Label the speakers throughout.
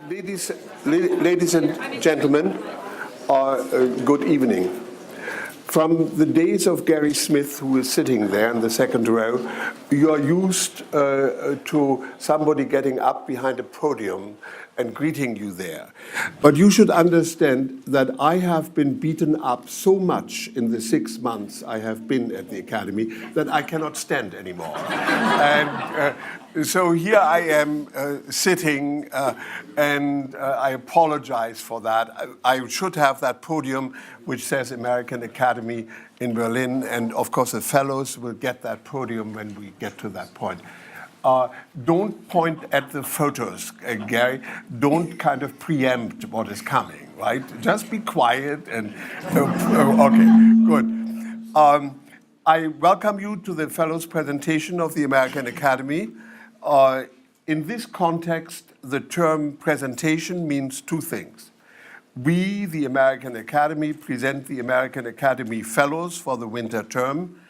Speaker 1: Ladies and gentlemen, good evening. From the days of Gary Smith, who is sitting there in the second row, you are used to somebody getting up behind a podium and greeting you there. But you should understand that I have been beaten up so much in the 6 months I have been at the Academy that I cannot stand anymore. So here I am sitting, and I apologize for that. I should have that podium which says American Academy in Berlin, and of course the fellows will get that podium when we get to that point. Don't point at the photos, Gary. Don't kind of preempt what is coming, right? Just be quiet and, okay, good. I welcome you to the fellows' presentation of the American Academy. In this context, the term presentation means two things. We, the American Academy, present the American Academy Fellows for the winter term,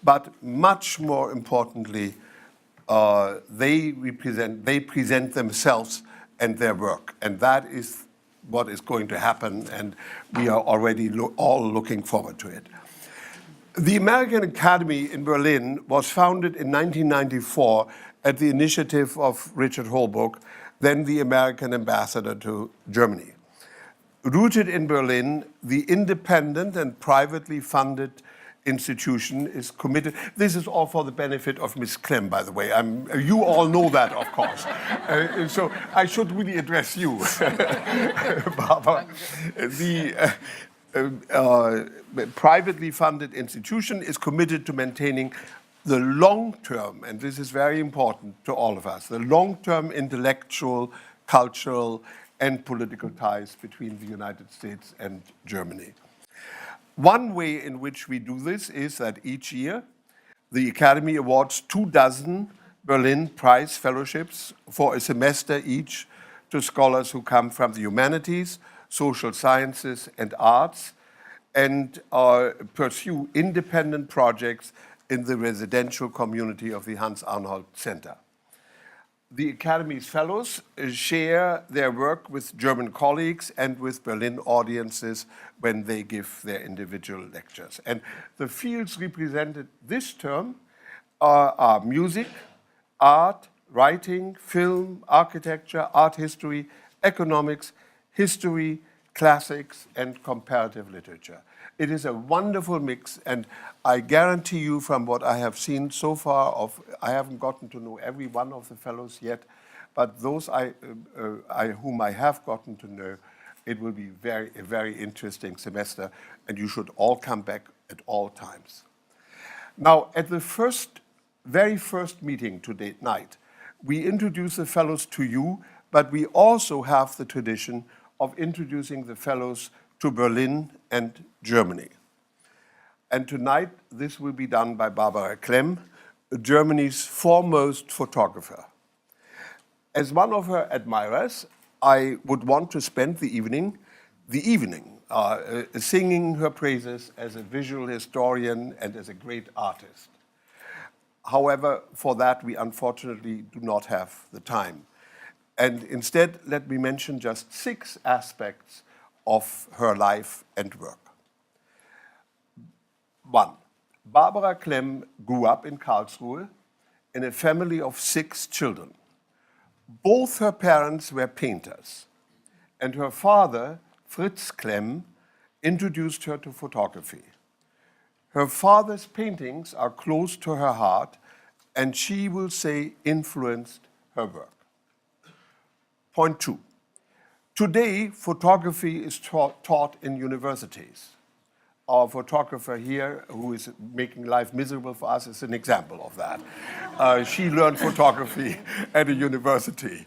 Speaker 1: but much more importantly, they present themselves and their work, and that is what is going to happen, and we are already all looking forward to it. The American Academy in Berlin was founded in 1994 at the initiative of Richard Holbrooke, then the American ambassador to Germany. Rooted in Berlin, the independent and privately funded institution is committed. This is all for the benefit of Ms. Clem, by the way. You all know that, of course. So I should really address you, Barbara. The privately funded institution is committed to maintaining the long-term, and this is very important to all of us, the long-term intellectual, cultural, and political ties between the United States and Germany. One way in which we do this is that each year the Academy awards 24 Berlin Prize Fellowships for a semester each to scholars who come from the humanities, social sciences, and arts, and pursue independent projects in the residential community of the Hans Arnhold Center. The Academy's fellows share their work with German colleagues and with Berlin audiences when they give their individual lectures. And the fields represented this term are music, art, writing, film, architecture, art history, economics, history, classics, and comparative literature. It is a wonderful mix, and I guarantee you from what I have seen so far, I haven't gotten to know every one of the fellows yet, but those whom I have gotten to know, it will be a very interesting semester, and you should all come back at all times. Now, at the very first meeting tonight, we introduce the fellows to you, but we also have the tradition of introducing the fellows to Berlin and Germany. And tonight, this will be done by Barbara Klemm, Germany's foremost photographer. As one of her admirers, I would want to spend the evening singing her praises as a visual historian and as a great artist. However, for that, we unfortunately do not have the time. And instead, let me mention just 6 aspects of her life and work. 1, Barbara Klemm grew up in Karlsruhe in a family of 6 children. Both her parents were painters, and her father, Fritz Clem, introduced her to photography. Her father's paintings are close to her heart, and she will say influenced her work. Point 2. Today, photography is taught in universities. Our photographer here, who is making life miserable for us, is an example of that. She learned photography at a university.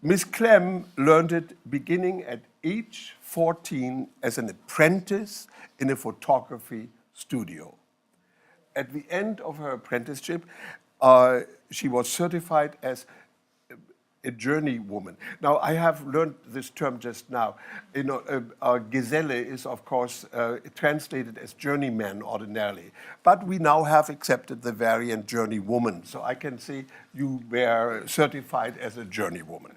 Speaker 1: Ms. Clem learned it beginning at age 14 as an apprentice in a photography studio. At the end of her apprenticeship, she was certified as a journeywoman. Now, I have learned this term just now. You know, Geselle is, of course, translated as journeyman ordinarily, but we now have accepted the variant journeywoman. So I can say you were certified as a journeywoman.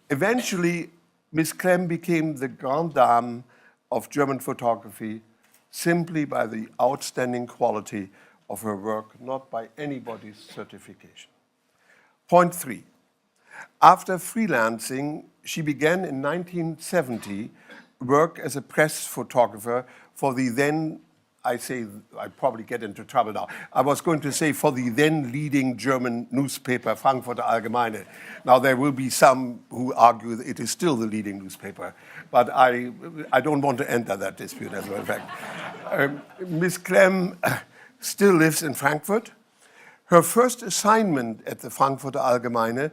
Speaker 1: Eventually, Miss Clem became the grande dame of German photography simply by the outstanding quality of her work, not by anybody's certification. Point 3. After freelancing, she began in 1970 work as a press photographer for the then, I probably get into trouble now. I was going to say for the then leading German newspaper, Frankfurter Allgemeine. Now there will be some who argue that it is still the leading newspaper, but I don't want to enter that dispute as a matter of fact. Miss Clem still lives in Frankfurt. Her first assignment at the Frankfurter Allgemeine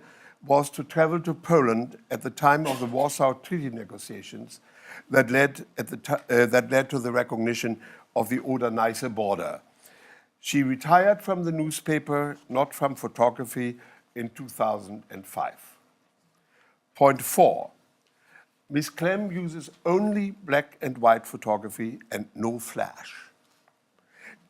Speaker 1: was to travel to Poland at the time of the Warsaw Treaty negotiations that led to the recognition of the Oder-Neisse border. She retired from the newspaper, not from photography, in 2005. Point 4. Miss Clem uses only black and white photography and no flash.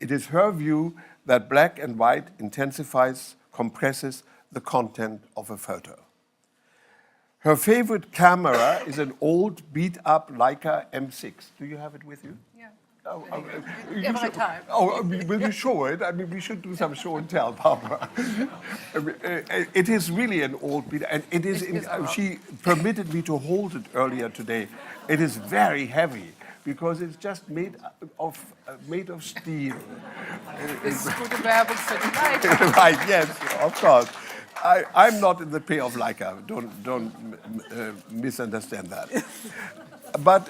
Speaker 1: It is her view that black and white intensifies, compresses the content of a photo. Her favorite camera is an old beat-up Leica M6. Do you have it with you?
Speaker 2: Yeah.
Speaker 1: Every time. Will you show it? I mean, we should do some show and tell, Barbara. It is really an old beat, and it is. She permitted me to hold it earlier today. It is very heavy because it's just made of steel.
Speaker 2: It's gute Werbung für die Leica.
Speaker 1: Right? Yes, of course. I'm not in the pay of Leica. Don't misunderstand that. But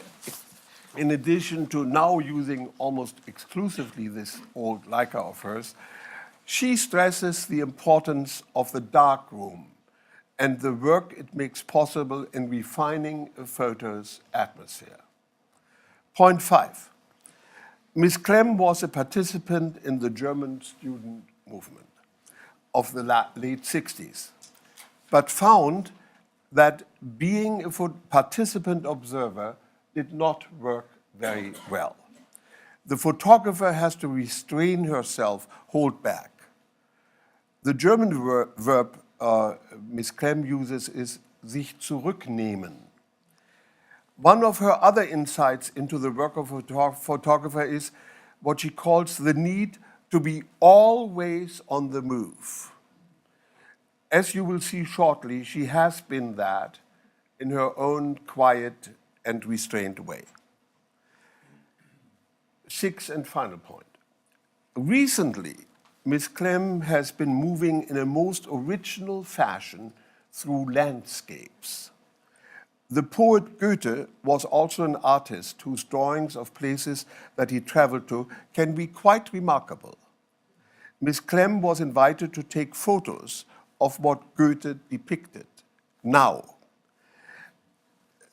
Speaker 1: in addition to now using almost exclusively this old Leica of hers, she stresses the importance of the dark room and the work it makes possible in refining a photo's atmosphere. Point 5. Miss Clem was a participant in the German student movement of the late 60s, but found that being a participant observer did not work very well. The photographer has to restrain herself, hold back. The German verb Miss Clem uses is sich zurücknehmen. One of her other insights into the work of a photographer is what she calls the need to be always on the move. As you will see shortly, she has been that in her own quiet and restrained way. 6th and final point. Recently, Miss Clem has been moving in a most original fashion through landscapes. The poet Goethe was also an artist whose drawings of places that he traveled to can be quite remarkable. Miss Clem was invited to take photos of what Goethe depicted now.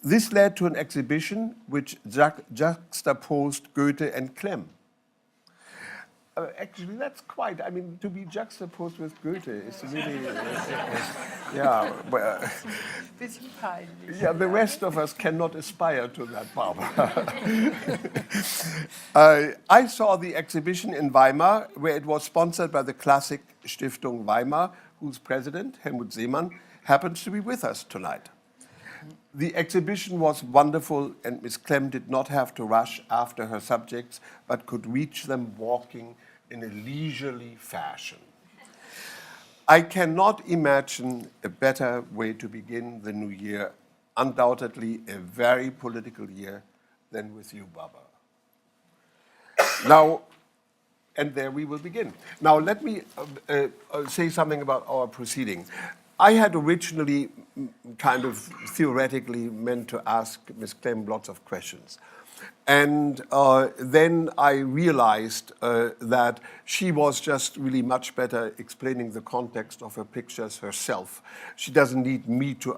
Speaker 1: This led to an exhibition which juxtaposed Goethe and Clem. Actually, that's quite, I mean, to be juxtaposed with Goethe is really, yeah. Yeah, the rest of us cannot aspire to that, Barbara. I saw the exhibition in Weimar, where it was sponsored by the Classic Stiftung Weimar, whose president, Helmut Seemann, happens to be with us tonight. The exhibition was wonderful, and Miss Clem did not have to rush after her subjects, but could reach them walking in a leisurely fashion. I cannot imagine a better way to begin the new year, undoubtedly a very political year, than with you, Barbara. Now, and there we will begin. Now, let me say something about our proceeding. I had originally kind of theoretically meant to ask Ms. Clem lots of questions. And then I realized that she was just really much better explaining the context of her pictures herself. She doesn't need me to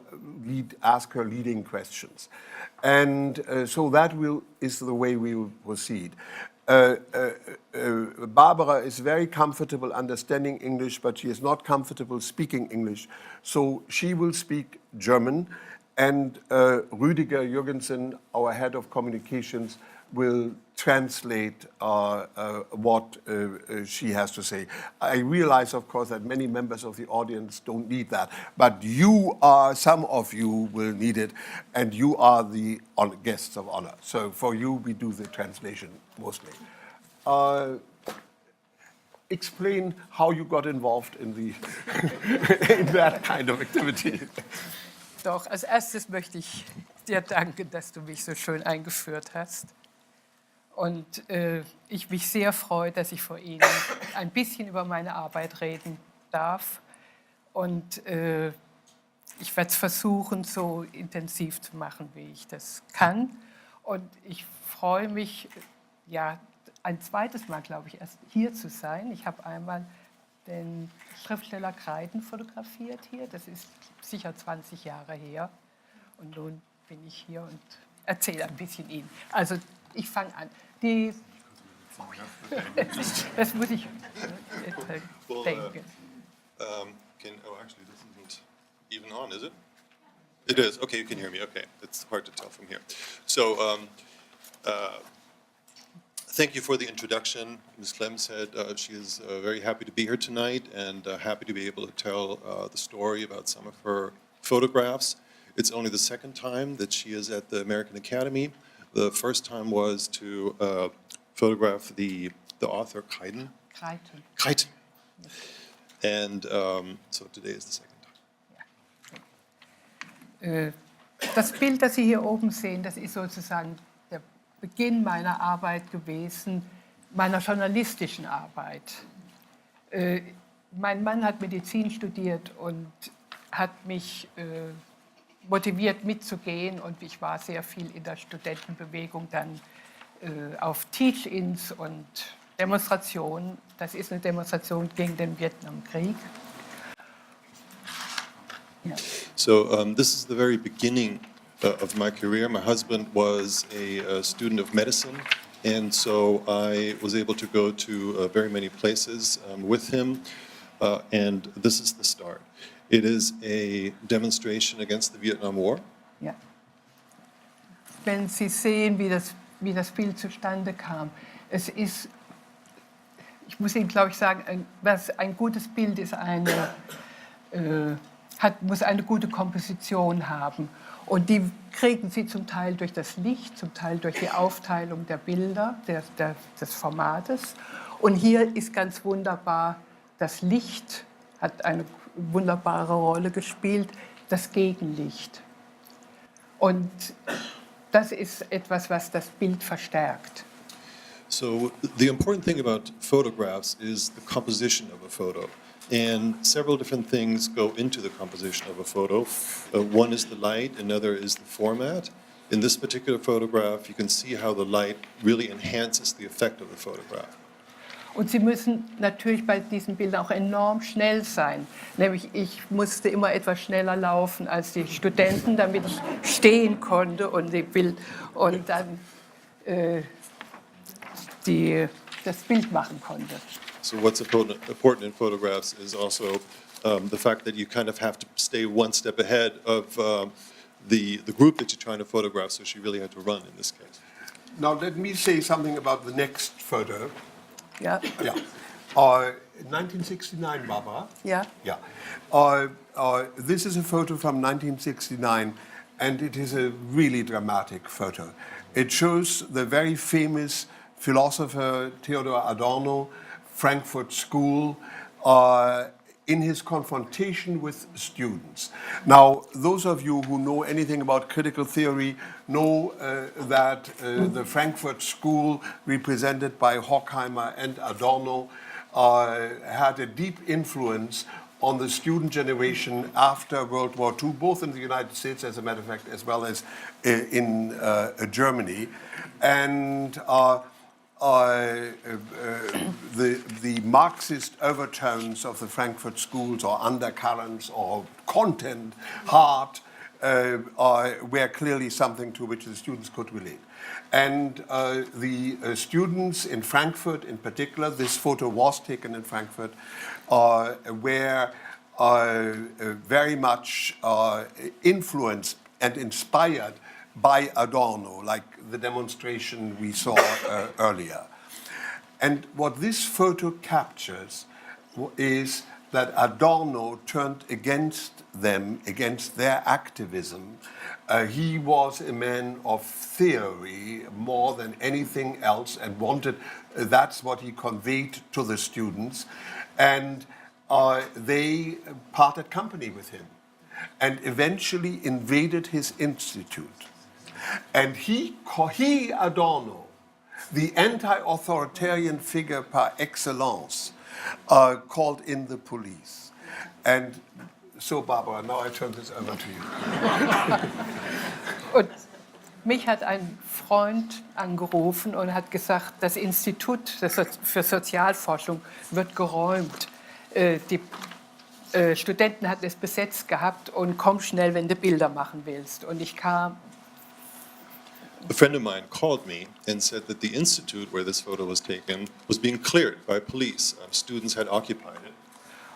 Speaker 1: ask her leading questions. And so that is the way we will proceed. Barbara is very comfortable understanding English, but she is not comfortable speaking English. So she will speak German, and Rüdiger Jürgensen, our head of communications, will translate what she has to say. I realize, of course, that many members of the audience don't need that, but some of you will need it, and you are the guests of honor. So for you, we do the translation mostly. Explain how you got involved in in that kind of activity.
Speaker 2: Doch, als erstes möchte ich dir danken, dass du mich so schön eingeführt hast. Und ich mich sehr freue, dass ich vor Ihnen ein bisschen über meine Arbeit reden darf. Und ich werde es versuchen, so intensiv zu machen, wie ich das kann. Und ich freue mich, ja, ein zweites Mal, glaube ich, erst hier zu sein. Ich habe einmal den Schriftsteller Kreiden fotografiert hier. Das ist sicher 20 Jahre her. Und nun bin ich hier und erzähle ein bisschen Ihnen. Also ich fange an. Das muss ich denken.
Speaker 3: Actually, this isn't even on, is it? It is. Okay, you can hear me. Okay, it's hard to tell from here. So, thank you for the introduction. Ms. Clem said she is very happy to be here tonight and happy to be able to tell the story about some of her photographs. It's only the second time that she is at the American Academy. The first time was to photograph the author Kreiden. Kreiden. And so today is the second time.
Speaker 2: Das Bild, das Sie hier oben sehen, das ist sozusagen der Beginn meiner Arbeit gewesen, meiner journalistischen Arbeit. Mein Mann hat Medizin studiert und hat mich motiviert mitzugehen, und ich war sehr viel in der Studentenbewegung dann auf Teach-ins und Demonstrationen. Das ist eine Demonstration gegen den Vietnamkrieg. Ja.
Speaker 3: So this is the very beginning of my career. My husband was a student of medicine, and so I was able to go to very many places with him, and this is the start. It is a demonstration against the Vietnam War.
Speaker 2: Ja. Wenn Sie sehen, wie das Bild zustande kam, es ist, ich muss Ihnen, glaube ich, sagen, was ein gutes Bild ist, muss eine gute Komposition haben. Und die kriegen Sie zum Teil durch das Licht, zum Teil durch die Aufteilung der Bilder, des Formates. Und hier ist ganz wunderbar, das Licht hat eine wunderbare Rolle gespielt, das Gegenlicht. Und das ist etwas, was das Bild verstärkt.
Speaker 3: So the important thing about photographs is the composition of a photo. And several different things go into the composition of a photo. One is the light, another is the format. In this particular photograph, you can see how the light really enhances the effect of the photograph.
Speaker 2: Und Sie müssen natürlich bei diesen Bildern auch enorm schnell sein. Nämlich ich musste immer etwas schneller laufen als die Studenten, damit ich stehen konnte und dann das Bild machen konnte.
Speaker 3: So what's important in photographs is also the fact that you kind of have to stay one step ahead of the group that you're trying to photograph, so she really had to run in this case.
Speaker 1: Now let me say something about the next photo.
Speaker 2: Ja.
Speaker 1: Yeah. 1969, Barbara.
Speaker 2: Ja.
Speaker 1: Yeah. This is a photo from 1969, and it is a really dramatic photo. It shows the very famous philosopher Theodor Adorno, Frankfurt School, in his confrontation with students. Now, those of you who know anything about critical theory know that the Frankfurt School, represented by Horkheimer and Adorno, had a deep influence on the student generation after World War II, both in the United States, as a matter of fact, as well as in Germany. And the Marxist overtones of the Frankfurt schools, or undercurrents, or content, heart, were clearly something to which the students could relate. And the students in Frankfurt in particular, this photo was taken in Frankfurt, were very much influenced and inspired by Adorno, like the demonstration we saw earlier. And what this photo captures is that Adorno turned against them, against their activism. He was a man of theory more than anything else and wanted, that's what he conveyed to the students. And they parted company with him and eventually invaded his institute. And he, Adorno, the anti-authoritarian figure par excellence, called in the police. And so, Barbara, now I turn this over to you.
Speaker 2: Und mich hat ein Freund angerufen und hat gesagt, das Institut für Sozialforschung wird geräumt. Die Studenten hatten es besetzt gehabt und komm schnell, wenn du Bilder machen willst. Und ich kam.
Speaker 3: A friend of mine called me and said that the institute where this photo was taken was being cleared by police. Students had occupied it.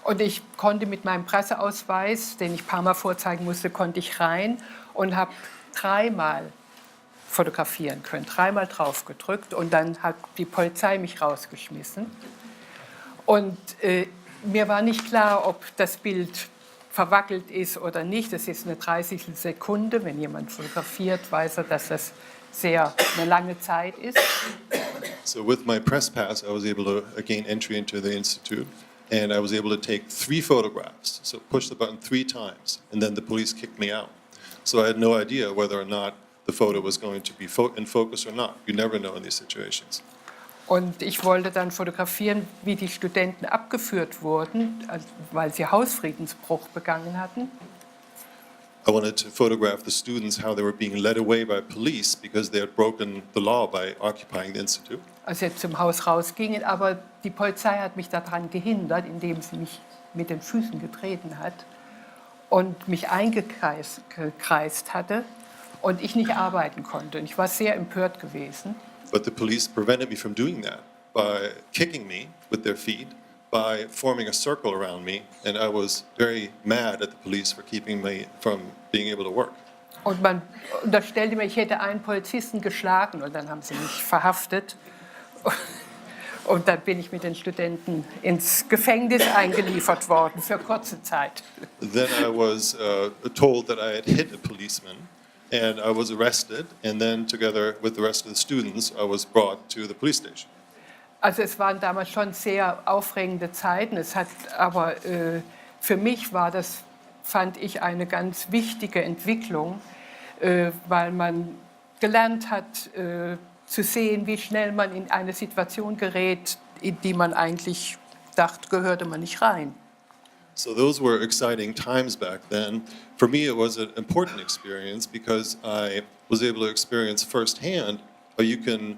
Speaker 2: Und ich konnte mit meinem Presseausweis, den ich ein paar Mal vorzeigen musste, konnte ich rein und habe 3-mal fotografieren können, 3-mal drauf gedrückt und dann hat die Polizei mich rausgeschmissen. Und mir war nicht klar, ob das Bild verwackelt ist oder nicht. Das ist eine 30. Sekunde. Wenn jemand fotografiert, weiß er, dass das eine lange Zeit ist.
Speaker 3: So with my press pass, I was able to gain entry into the institute, and I was able to take 3 photographs. So push the button 3 times, and then the police kicked me out. So I had no idea whether or not the photo was going to be in focus or not. You never know in these situations.
Speaker 2: Und ich wollte dann fotografieren, wie die Studenten abgeführt wurden, weil sie Hausfriedensbruch begangen hatten.
Speaker 3: I wanted to photograph the students, how they were being led away by police because they had broken the law by occupying the institute.
Speaker 2: Als sie zum Haus rausgingen, aber die Polizei hat mich daran gehindert, indem sie mich mit den Füßen getreten hat und mich eingekreist hatte und ich nicht arbeiten konnte. Und ich war sehr empört gewesen.
Speaker 3: But the police prevented me from doing that by kicking me with their feet, by forming a circle around me, and I was very mad at the police for keeping me from being able to work.
Speaker 2: Und man unterstellte mir, ich hätte einen Polizisten geschlagen und dann haben sie mich verhaftet. Und dann bin ich mit den Studenten ins Gefängnis eingeliefert worden für kurze Zeit.
Speaker 3: Then I was told that I had hit a policeman. And I was arrested, and then together with the rest of the students, I was brought to the police station.
Speaker 2: Also es waren damals schon sehr aufregende Zeiten. Es hat aber für mich fand ich eine ganz wichtige Entwicklung, weil man gelernt hat zu sehen, wie schnell man in eine Situation gerät, in die man eigentlich dachte, gehörte man nicht rein.
Speaker 3: So those were exciting times back then. For me, it was an important experience because I was able to experience firsthand how you can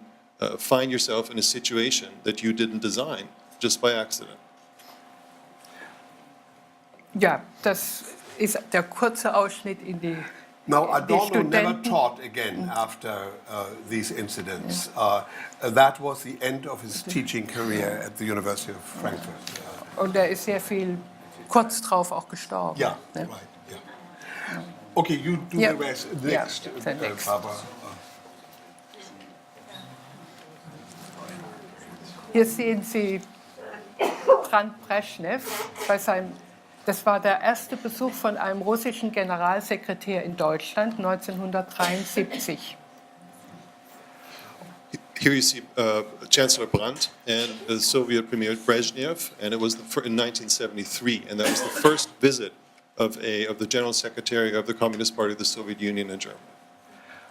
Speaker 3: find yourself in a situation that you didn't design just by accident.
Speaker 2: Ja, das ist der kurze Ausschnitt in die
Speaker 1: Now, Adorno never
Speaker 2: Studenten.
Speaker 1: taught again after these incidents. That was the end of his teaching career at the University of Frankfurt.
Speaker 2: Und er ist sehr viel kurz drauf auch gestorben.
Speaker 1: Yeah,
Speaker 2: ne?
Speaker 1: right. Yeah. Okay, you do
Speaker 2: Yeah.
Speaker 1: the rest.
Speaker 2: Yeah,
Speaker 1: Next,
Speaker 2: the next.
Speaker 1: Barbara.
Speaker 2: Hier sehen Sie Brezhnev das war der erste Besuch von einem russischen Generalsekretär in Deutschland 1973.
Speaker 3: Here you see Chancellor Brandt and the Soviet Premier Brezhnev, and it was in 1973, and that was the first visit of the General Secretary of the Communist Party of the Soviet Union in Germany.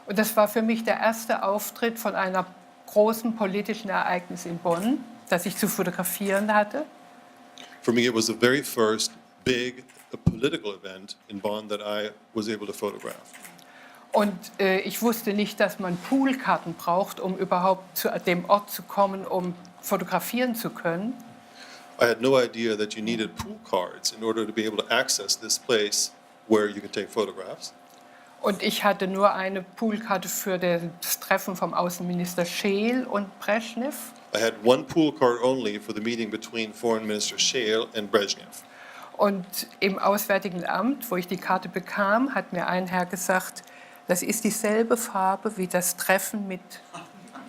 Speaker 2: Und das war für mich der erste Auftritt von einer großen politischen Ereignis in Bonn, das ich zu fotografieren hatte.
Speaker 3: For me, it was the very first big political event in Bonn that I was able to photograph.
Speaker 2: Und ich wusste nicht, dass man Poolkarten braucht, um überhaupt zu dem Ort zu kommen, um fotografieren zu können.
Speaker 3: I had no idea that you needed pool cards in order to be able to access this place where you could take photographs.
Speaker 2: Und ich hatte nur eine Poolkarte für das Treffen vom Außenminister Scheel und Brezhnev.
Speaker 3: I had one pool card only for the meeting between Foreign Minister Scheel and Brezhnev.
Speaker 2: Und im Auswärtigen Amt, wo ich die Karte bekam, hat mir ein Herr gesagt, Das ist dieselbe Farbe wie das Treffen mit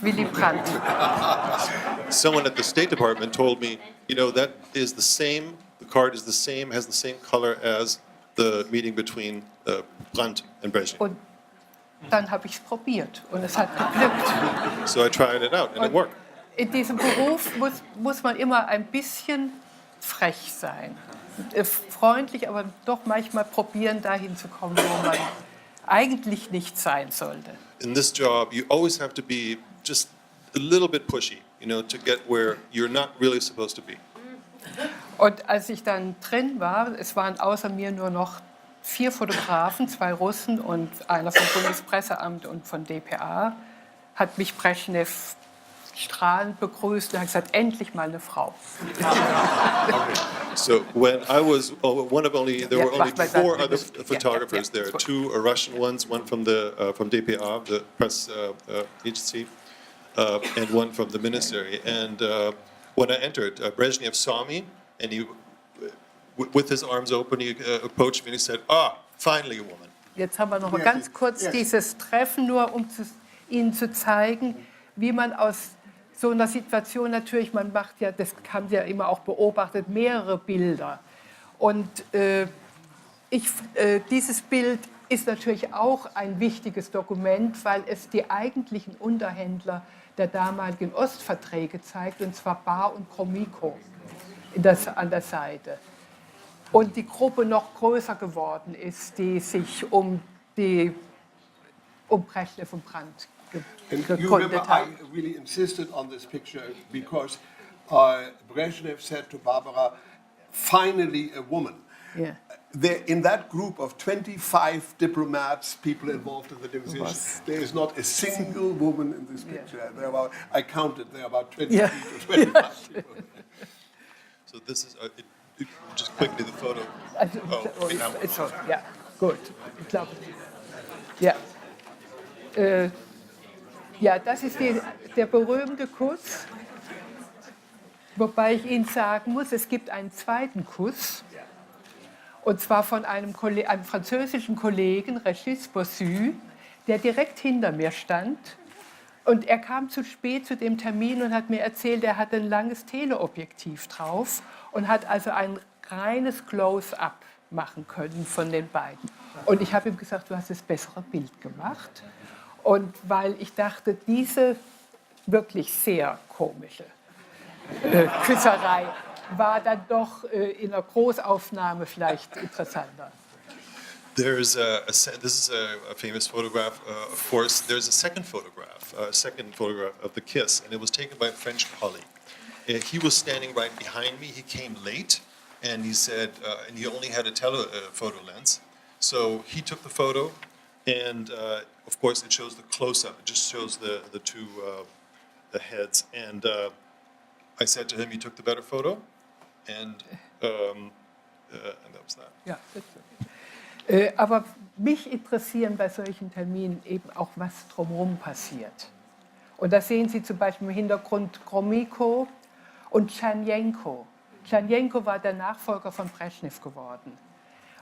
Speaker 2: Willy Brandt.
Speaker 3: Someone at the State Department told me, you know, that is the same, the card is the same, has the same color as the meeting between Brandt and Brezhnev.
Speaker 2: Und dann habe ich es probiert und es hat geglückt.
Speaker 3: So I tried it out and it worked.
Speaker 2: In diesem Beruf muss man immer ein bisschen frech sein. Freundlich, aber doch manchmal probieren, dahin zu kommen, wo man eigentlich nicht sein sollte.
Speaker 3: In this job, you always have to be just a little bit pushy, you know, to get where you're not really supposed to be.
Speaker 2: Und als ich dann drin war, es waren außer mir nur noch 4 Fotografen, 2 Russen und einer vom Bundespresseamt und von dpa, hat mich Brezhnev strahlend begrüßt und hat gesagt, endlich mal eine Frau.
Speaker 3: So when I was one of only, there were only 4 other photographers there, 2 Russian ones, one from the from DPA, the press agency, and one from the ministry. And when I entered, Brezhnev saw me, and he, with his arms open, he approached me and he said, "Ah, finally a woman."
Speaker 2: Jetzt haben wir noch mal ganz kurz dieses Treffen, nur um Ihnen zu zeigen, wie man aus so einer Situation natürlich, man macht ja, das haben Sie ja immer auch beobachtet, mehrere Bilder. Und dieses Bild ist natürlich auch ein wichtiges Dokument, weil es die eigentlichen Unterhändler der damaligen Ostverträge zeigt, und zwar Bar und Gromyko an der Seite. Und die Gruppe noch größer geworden ist, die sich um Brezhnev und Brandt gegründet haben.
Speaker 1: I really insisted on this picture because Brezhnev said to Barbara, finally a woman.
Speaker 2: Yeah.
Speaker 1: In that group of 25 diplomats, people involved in the negotiations, there is not a single woman in this picture. Yeah. I counted, there are about 20 to 25 people.
Speaker 3: So this is just quickly the photo.
Speaker 2: Ja, gut. Ich glaube, ja. Ja, das ist der berühmte Kuss. Wobei ich Ihnen sagen muss, es gibt einen zweiten Kuss. Und zwar von einem französischen Kollegen, Régis Bossu, der direkt hinter mir stand. Und er kam zu spät zu dem Termin und hat mir erzählt, er hatte ein langes Teleobjektiv drauf und hat also ein reines Close-up machen können von den beiden. Und ich habe ihm gesagt, du hast das bessere Bild gemacht. Und weil ich dachte, diese wirklich sehr komische Küsserei war dann doch in einer Großaufnahme vielleicht interessanter.
Speaker 3: This is a famous photograph. Of course, there's a second photograph of the kiss, and it was taken by a French colleague. He was standing right behind me. He came late, and he said, and he only had a telephoto lens, so he took the photo, and of course, it shows the close-up. It just shows the two the heads, and I said to him, "You took the better photo," and that was that.
Speaker 2: Ja, aber mich interessieren bei solchen Terminen eben auch, was drumherum passiert. Und da sehen Sie zum Beispiel im Hintergrund Gromyko und Tschernjenko. Tschernjenko war der Nachfolger von Brezhnev geworden.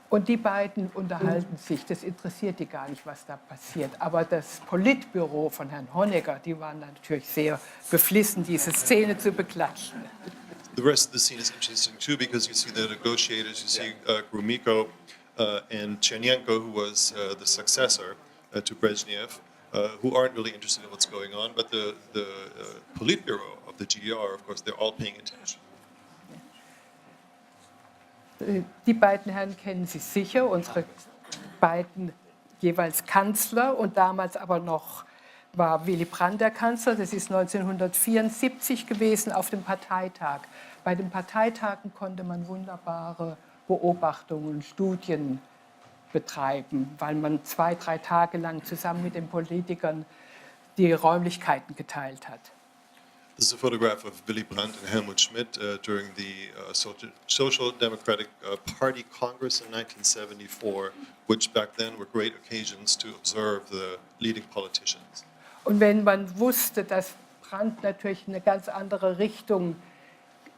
Speaker 2: Und die beiden unterhalten sich, das interessiert die gar nicht, was da passiert. Aber das Politbüro von Herrn Honecker, die waren natürlich sehr beflissen, diese Szene zu beklatschen.
Speaker 3: The rest of the scene is interesting too, because you see the negotiators, you see Gromyko and Chernyenko, who was the successor to Brezhnev, who aren't really interested in what's going on, but the Politburo of the GDR, of course, they're all paying attention.
Speaker 2: Die beiden Herren kennen Sie sicher, unsere beiden jeweils Kanzler, und damals aber noch war Willy Brandt der Kanzler. Das ist 1974 gewesen auf dem Parteitag. Bei den Parteitagen konnte man wunderbare Beobachtungen und Studien betreiben, weil man 2-3 Tage lang zusammen mit den Politikern die Räumlichkeiten geteilt hat.
Speaker 3: This is a photograph of Willy Brandt and Helmut Schmidt during the Social Democratic Party Congress in 1974, which back then were great occasions to observe the leading politicians.
Speaker 2: Und wenn man wusste, dass Brandt natürlich eine ganz andere Richtung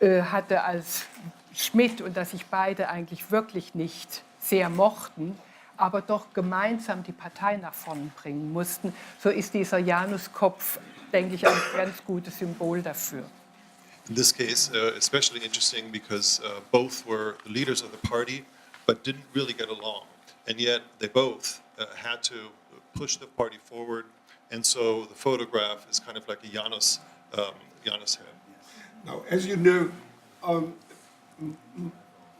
Speaker 2: hatte als Schmidt und dass sich beide eigentlich wirklich nicht sehr mochten, aber doch gemeinsam die Partei nach vorn bringen mussten. So ist dieser Januskopf, denke ich, ein ganz gutes Symbol dafür.
Speaker 3: In this case, especially interesting because both were the leaders of the party, but didn't really get along. And yet they both had to push the party forward. And so the photograph is kind of like a Janus head.
Speaker 1: Now, as you know,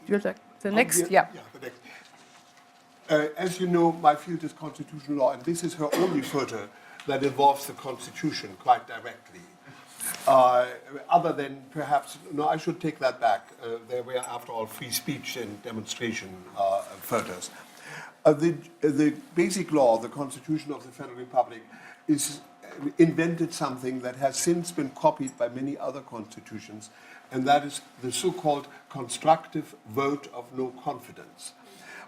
Speaker 2: The next,
Speaker 1: the next. As you know, my field is constitutional law, and this is her only photo that involves the Constitution quite directly. Other than perhaps, no, I should take that back. There were, after all, free speech and demonstration photos. The basic law, the Constitution of the Federal Republic, invented something that has since been copied by many other constitutions, and that is the so-called constructive vote of no confidence.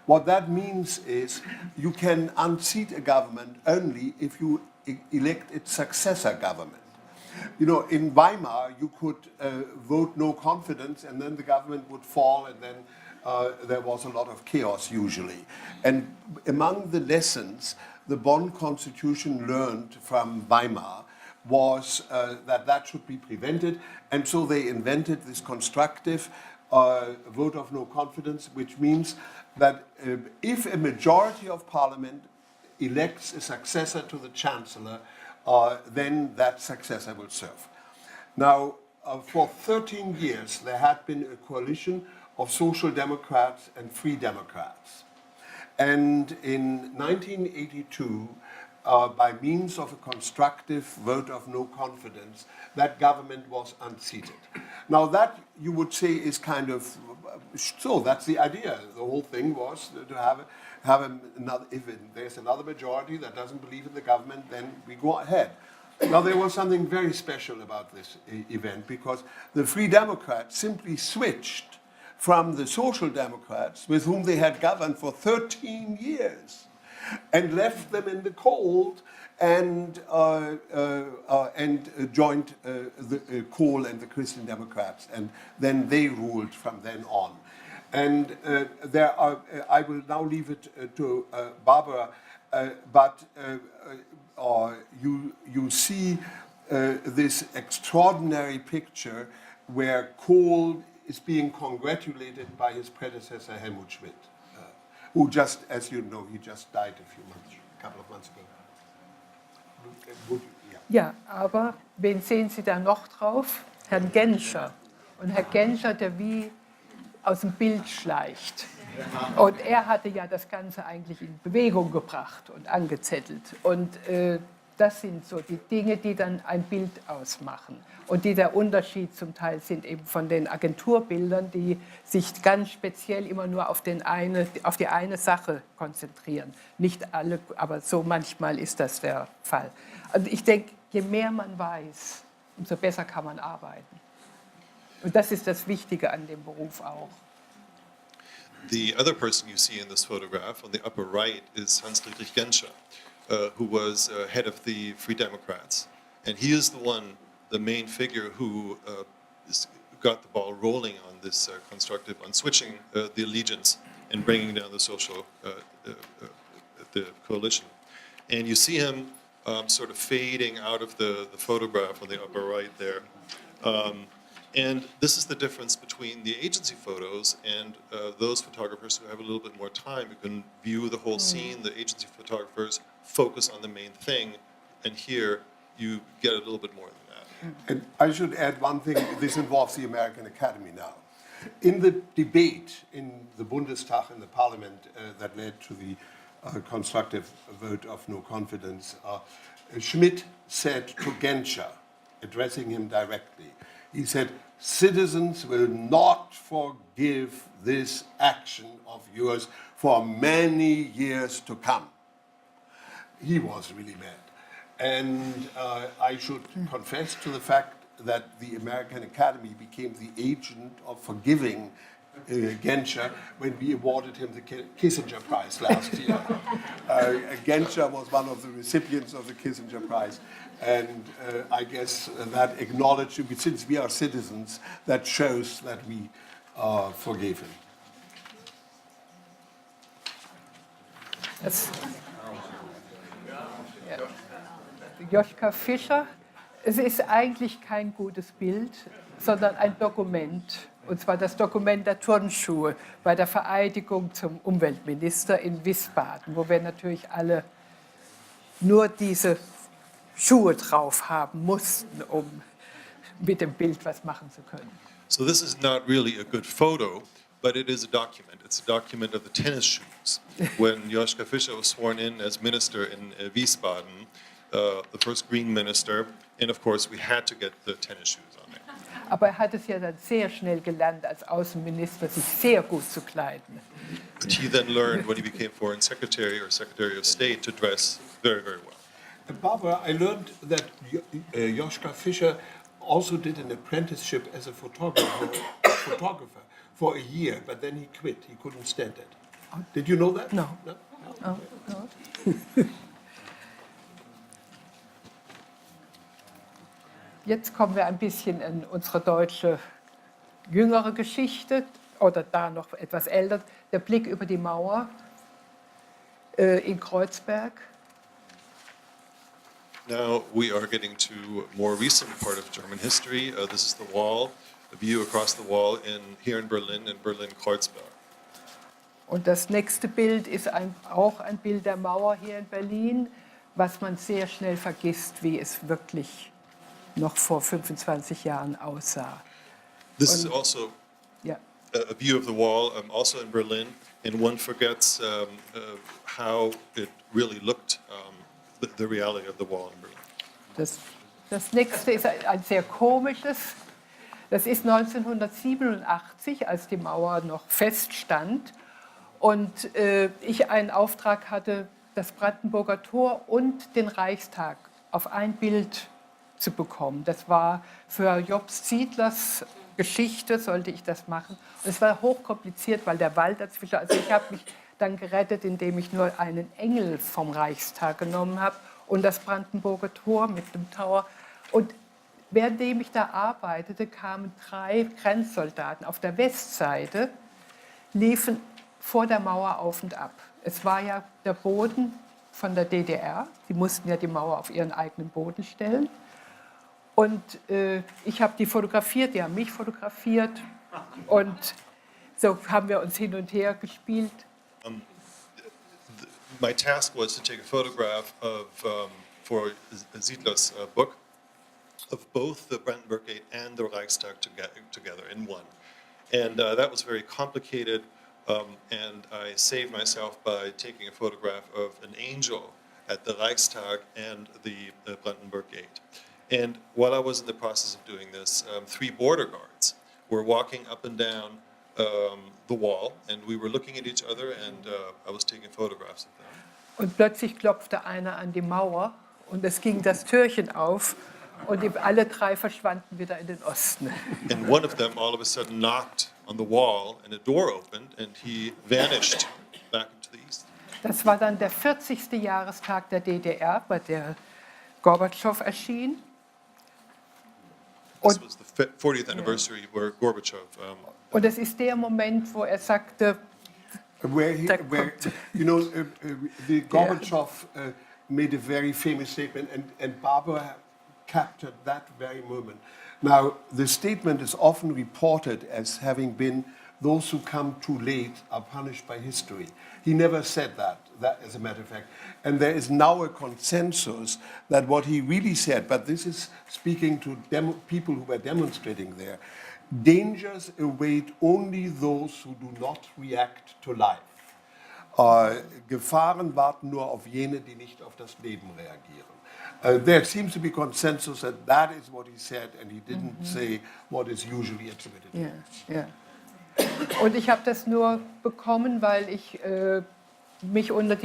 Speaker 1: What that means is you can unseat a government only if you elect its successor government. You know, in Weimar, you could vote no confidence, and then the government would fall, and then there was a lot of chaos usually. And among the lessons the Bonn Constitution learned from Weimar was that should be prevented, and so they invented this constructive vote of no confidence, which means that if a majority of parliament elects a successor to the chancellor, then that successor will serve. Now, for 13 years, there had been a coalition of social democrats and free democrats. And in 1982, by means of a constructive vote of no confidence, that government was unseated. Now that, you would say, is kind of, so that's the idea. The whole thing was to have another, if there's another majority that doesn't believe in the government, then we go ahead. Now there was something very special about this event, because the Free Democrats simply switched from the Social Democrats, with whom they had governed for 13 years, and left them in the cold, and joined the Kohl and the Christian Democrats, and then they ruled from then on. And I will now leave it to Barbara, but you see this extraordinary picture where Kohl is being congratulated by his predecessor Helmut Schmidt, who just, as you know, he just died a couple of months ago.
Speaker 2: Ja, aber wen sehen Sie da noch drauf? Herrn Genscher. Und Herr Genscher, der wie aus dem Bild schleicht. Und er hatte ja das Ganze eigentlich in Bewegung gebracht und angezettelt. Und das sind so die Dinge, die dann ein Bild ausmachen. Und die der Unterschied zum Teil sind eben von den Agenturbildern, die sich ganz speziell immer nur auf die eine Sache konzentrieren. Nicht alle, aber so manchmal ist das der Fall. Also ich denke, je mehr man weiß, umso besser kann man arbeiten. Und das ist das Wichtige an dem Beruf auch.
Speaker 3: The other person you see in this photograph on the upper right is Hans-Dietrich Genscher, who was head of the Free Democrats. And he is the main figure who got the ball rolling on this constructive, on switching the allegiance and bringing down the social, the coalition. And you see him sort of fading out of the photograph on the upper right there. And this is the difference between the agency photos and those photographers who have a little bit more time, who can view the whole scene. The agency photographers focus on the main thing, and here you get a little bit more than that.
Speaker 1: And I should add one thing. This involves the American Academy now. In the debate in the Bundestag, in the parliament, that led to the constructive vote of no confidence, Schmidt said to Genscher, addressing him directly, he said, "Citizens will not forgive this action of yours for many years to come." He was really mad. And I should confess to the fact that the American Academy became the agent of forgiving Genscher when we awarded him the Kissinger Prize last year. Genscher was one of the recipients of the Kissinger Prize, and I guess that acknowledged, since we are citizens, that shows that we forgave him.
Speaker 2: Yoshika Fisher. Es ist eigentlich kein gutes Bild, sondern ein Dokument. Und zwar das Dokument der Turnschuhe bei der Vereidigung zum Umweltminister in Wiesbaden, wo wir natürlich alle nur diese Schuhe drauf haben mussten, um mit dem Bild was machen zu können.
Speaker 3: So this is not really a good photo, but it is a document. It's a document of the tennis shoes. When Yoshika Fisher was sworn in as minister in Wiesbaden, the first green minister, and of course we had to get the tennis shoes on there.
Speaker 2: Aber er hat es ja dann sehr schnell gelernt, als Außenminister sich sehr gut zu kleiden.
Speaker 3: But he then learned when he became foreign secretary or secretary of state to dress very, very well.
Speaker 1: Barbara, I learned that Yoshika Fisher also did an apprenticeship as a photographer for a year, but then he quit. He couldn't stand it. Did you know that?
Speaker 2: No.
Speaker 1: No?
Speaker 2: Oh, no. Jetzt kommen wir ein bisschen in unsere deutsche jüngere Geschichte oder da noch etwas älter. Der Blick über die Mauer in Kreuzberg.
Speaker 3: Now we are getting to a more recent part of German history. This is the wall, a view across the wall here in Berlin-Kreuzberg.
Speaker 2: Und das nächste Bild ist auch ein Bild der Mauer hier in Berlin, was man sehr schnell vergisst, wie es wirklich noch vor 25 Jahren aussah.
Speaker 3: This is also
Speaker 2: Ja.
Speaker 3: a view of the wall, also in Berlin, and one forgets how it really looked, the reality of the wall in Berlin.
Speaker 2: Das nächste ist ein sehr komisches. Das ist 1987, als die Mauer noch feststand und ich einen Auftrag hatte, das Brandenburger Tor und den Reichstag auf ein Bild zu bekommen. Das war für Jobs Ziedlers Geschichte, sollte ich das machen. Und es war hochkompliziert, weil der Wald dazwischen, also ich habe mich dann gerettet, indem ich nur einen Engel vom Reichstag genommen habe und das Brandenburger Tor mit dem Tower. Und währenddem ich da arbeitete, kamen 3 Grenzsoldaten auf der Westseite, liefen vor der Mauer auf und ab. Es war ja der Boden von der DDR. Die mussten ja die Mauer auf ihren eigenen Boden stellen. Und ich habe die fotografiert, die haben mich fotografiert. Und so haben wir uns hin und her gespielt.
Speaker 3: My task was to take a photograph of, for Ziedler's book, of both the Brandenburg Gate and the Reichstag together in one. And that was very complicated, and I saved myself by taking a photograph of an angel at the Reichstag and the Brandenburg Gate. And while I was in the process of doing this, 3 border guards were walking up and down the wall, and we were looking at each other, and I was taking photographs of them.
Speaker 2: Und plötzlich klopfte einer an die Mauer und es ging das Türchen auf und alle 3 verschwanden wieder in den Osten.
Speaker 3: And one of them all of a sudden knocked on the wall, and a door opened, and he vanished back into the east.
Speaker 2: Das war dann der 40. Jahrestag der DDR, bei der Gorbatschow erschien.
Speaker 3: This was the 40th anniversary where Gorbachev.
Speaker 2: Und es ist der Moment, wo er sagte,
Speaker 1: The Gorbachev made a very famous statement, and Barbara captured that very moment. Now, the statement is often reported as having been, those who come too late are punished by history. He never said that as a matter of fact. And there is now a consensus that what he really said, but this is speaking to people who were demonstrating there, dangers await only those who do not react to life. Gefahren warten nur auf jene, die nicht auf das Leben reagieren. There seems to be consensus that that is what he said, and he didn't say what is usually attributed.
Speaker 2: ja. Und ich habe das nur bekommen, weil ich mich unter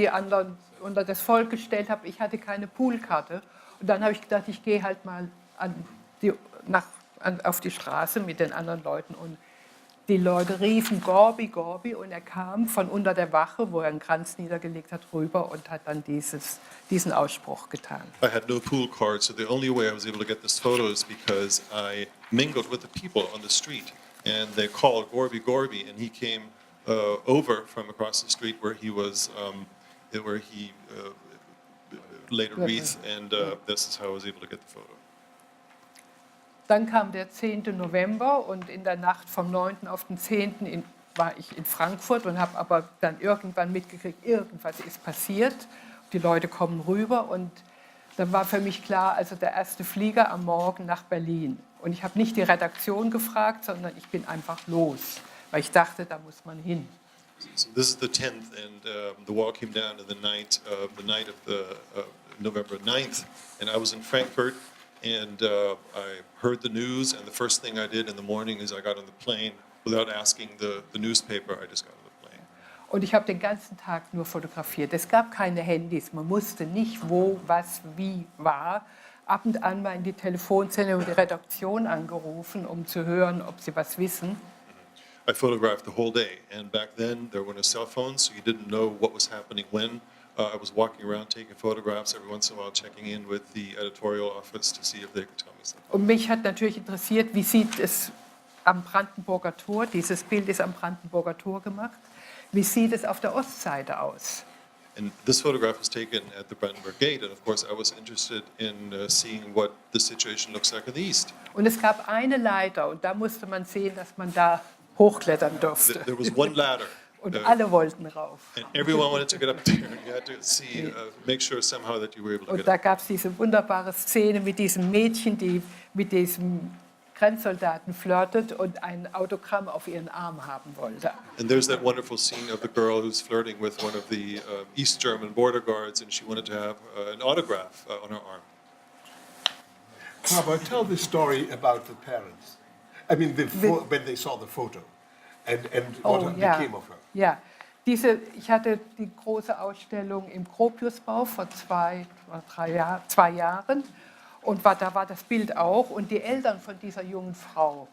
Speaker 2: das Volk gestellt habe. Ich hatte keine Poolkarte. Und dann habe ich gedacht, ich gehe halt mal auf die Straße mit den anderen Leuten. Und die Leute riefen Gorbi, Gorbi. Und er kam von unter der Wache, wo er einen Kranz niedergelegt hat, rüber und hat dann diesen Ausspruch getan.
Speaker 3: I had no pool card, so the only way I was able to get this photo is because I mingled with the people on the street. And they called Gorbi, Gorbi, and he came over from across the street where he was where he laid a wreath, and this is how I was able to get the photo.
Speaker 2: Dann kam der 10. November und in der Nacht vom 9. auf den 10. war ich in Frankfurt und habe aber dann irgendwann mitgekriegt, irgendwas ist passiert. Die Leute kommen rüber und dann war für mich klar, also der erste Flieger am Morgen nach Berlin. Und ich habe nicht die Redaktion gefragt, sondern ich bin einfach los, weil ich dachte, da muss man hin.
Speaker 3: So this is the 10th, and the wall came down in the night of the November 9th, and I was in Frankfurt, and I heard the news, and the first thing I did in the morning is I got on the plane without asking the newspaper. I just got on the plane.
Speaker 2: Und ich habe den ganzen Tag nur fotografiert. Es gab keine Handys, man wusste nicht, wo, was, wie war. Ab und an mal in die Telefonzelle und die Redaktion angerufen, um zu hören, ob sie was wissen.
Speaker 3: I photographed the whole day, and back then there were no cell phones, so you didn't know what was happening when. I was walking around taking photographs, every once in a while checking in with the editorial office to see if they could tell me something.
Speaker 2: Und mich hat natürlich interessiert, wie sieht es am Brandenburger Tor, dieses Bild ist am Brandenburger Tor gemacht, wie sieht es auf der Ostseite aus?
Speaker 3: And this photograph was taken at the Brandenburg Gate, and of course I was interested in seeing what the situation looks like in the east.
Speaker 2: Und es gab eine Leiter und da musste man sehen, dass man da hochklettern durfte.
Speaker 3: There was one ladder.
Speaker 2: Und alle wollten rauf.
Speaker 3: And everyone wanted to get up there, and you had to see, make sure somehow that you were able to
Speaker 2: Und
Speaker 3: get
Speaker 2: da
Speaker 3: up.
Speaker 2: gab es diese wunderbare Szene mit diesem Mädchen, die mit diesem Grenzsoldaten flirtet und ein Autogramm auf ihren Arm haben wollte.
Speaker 3: And there's that wonderful scene of the girl who's flirting with one of the East German border guards, and she wanted to have an autograph on her arm.
Speaker 1: Barbara, tell the story about the parents. I mean, when they saw the photo and what became of her.
Speaker 2: Ja, ich hatte die große Ausstellung im Gropiusbau vor 2 Jahren und da war das Bild auch. Und die Eltern von dieser jungen Frau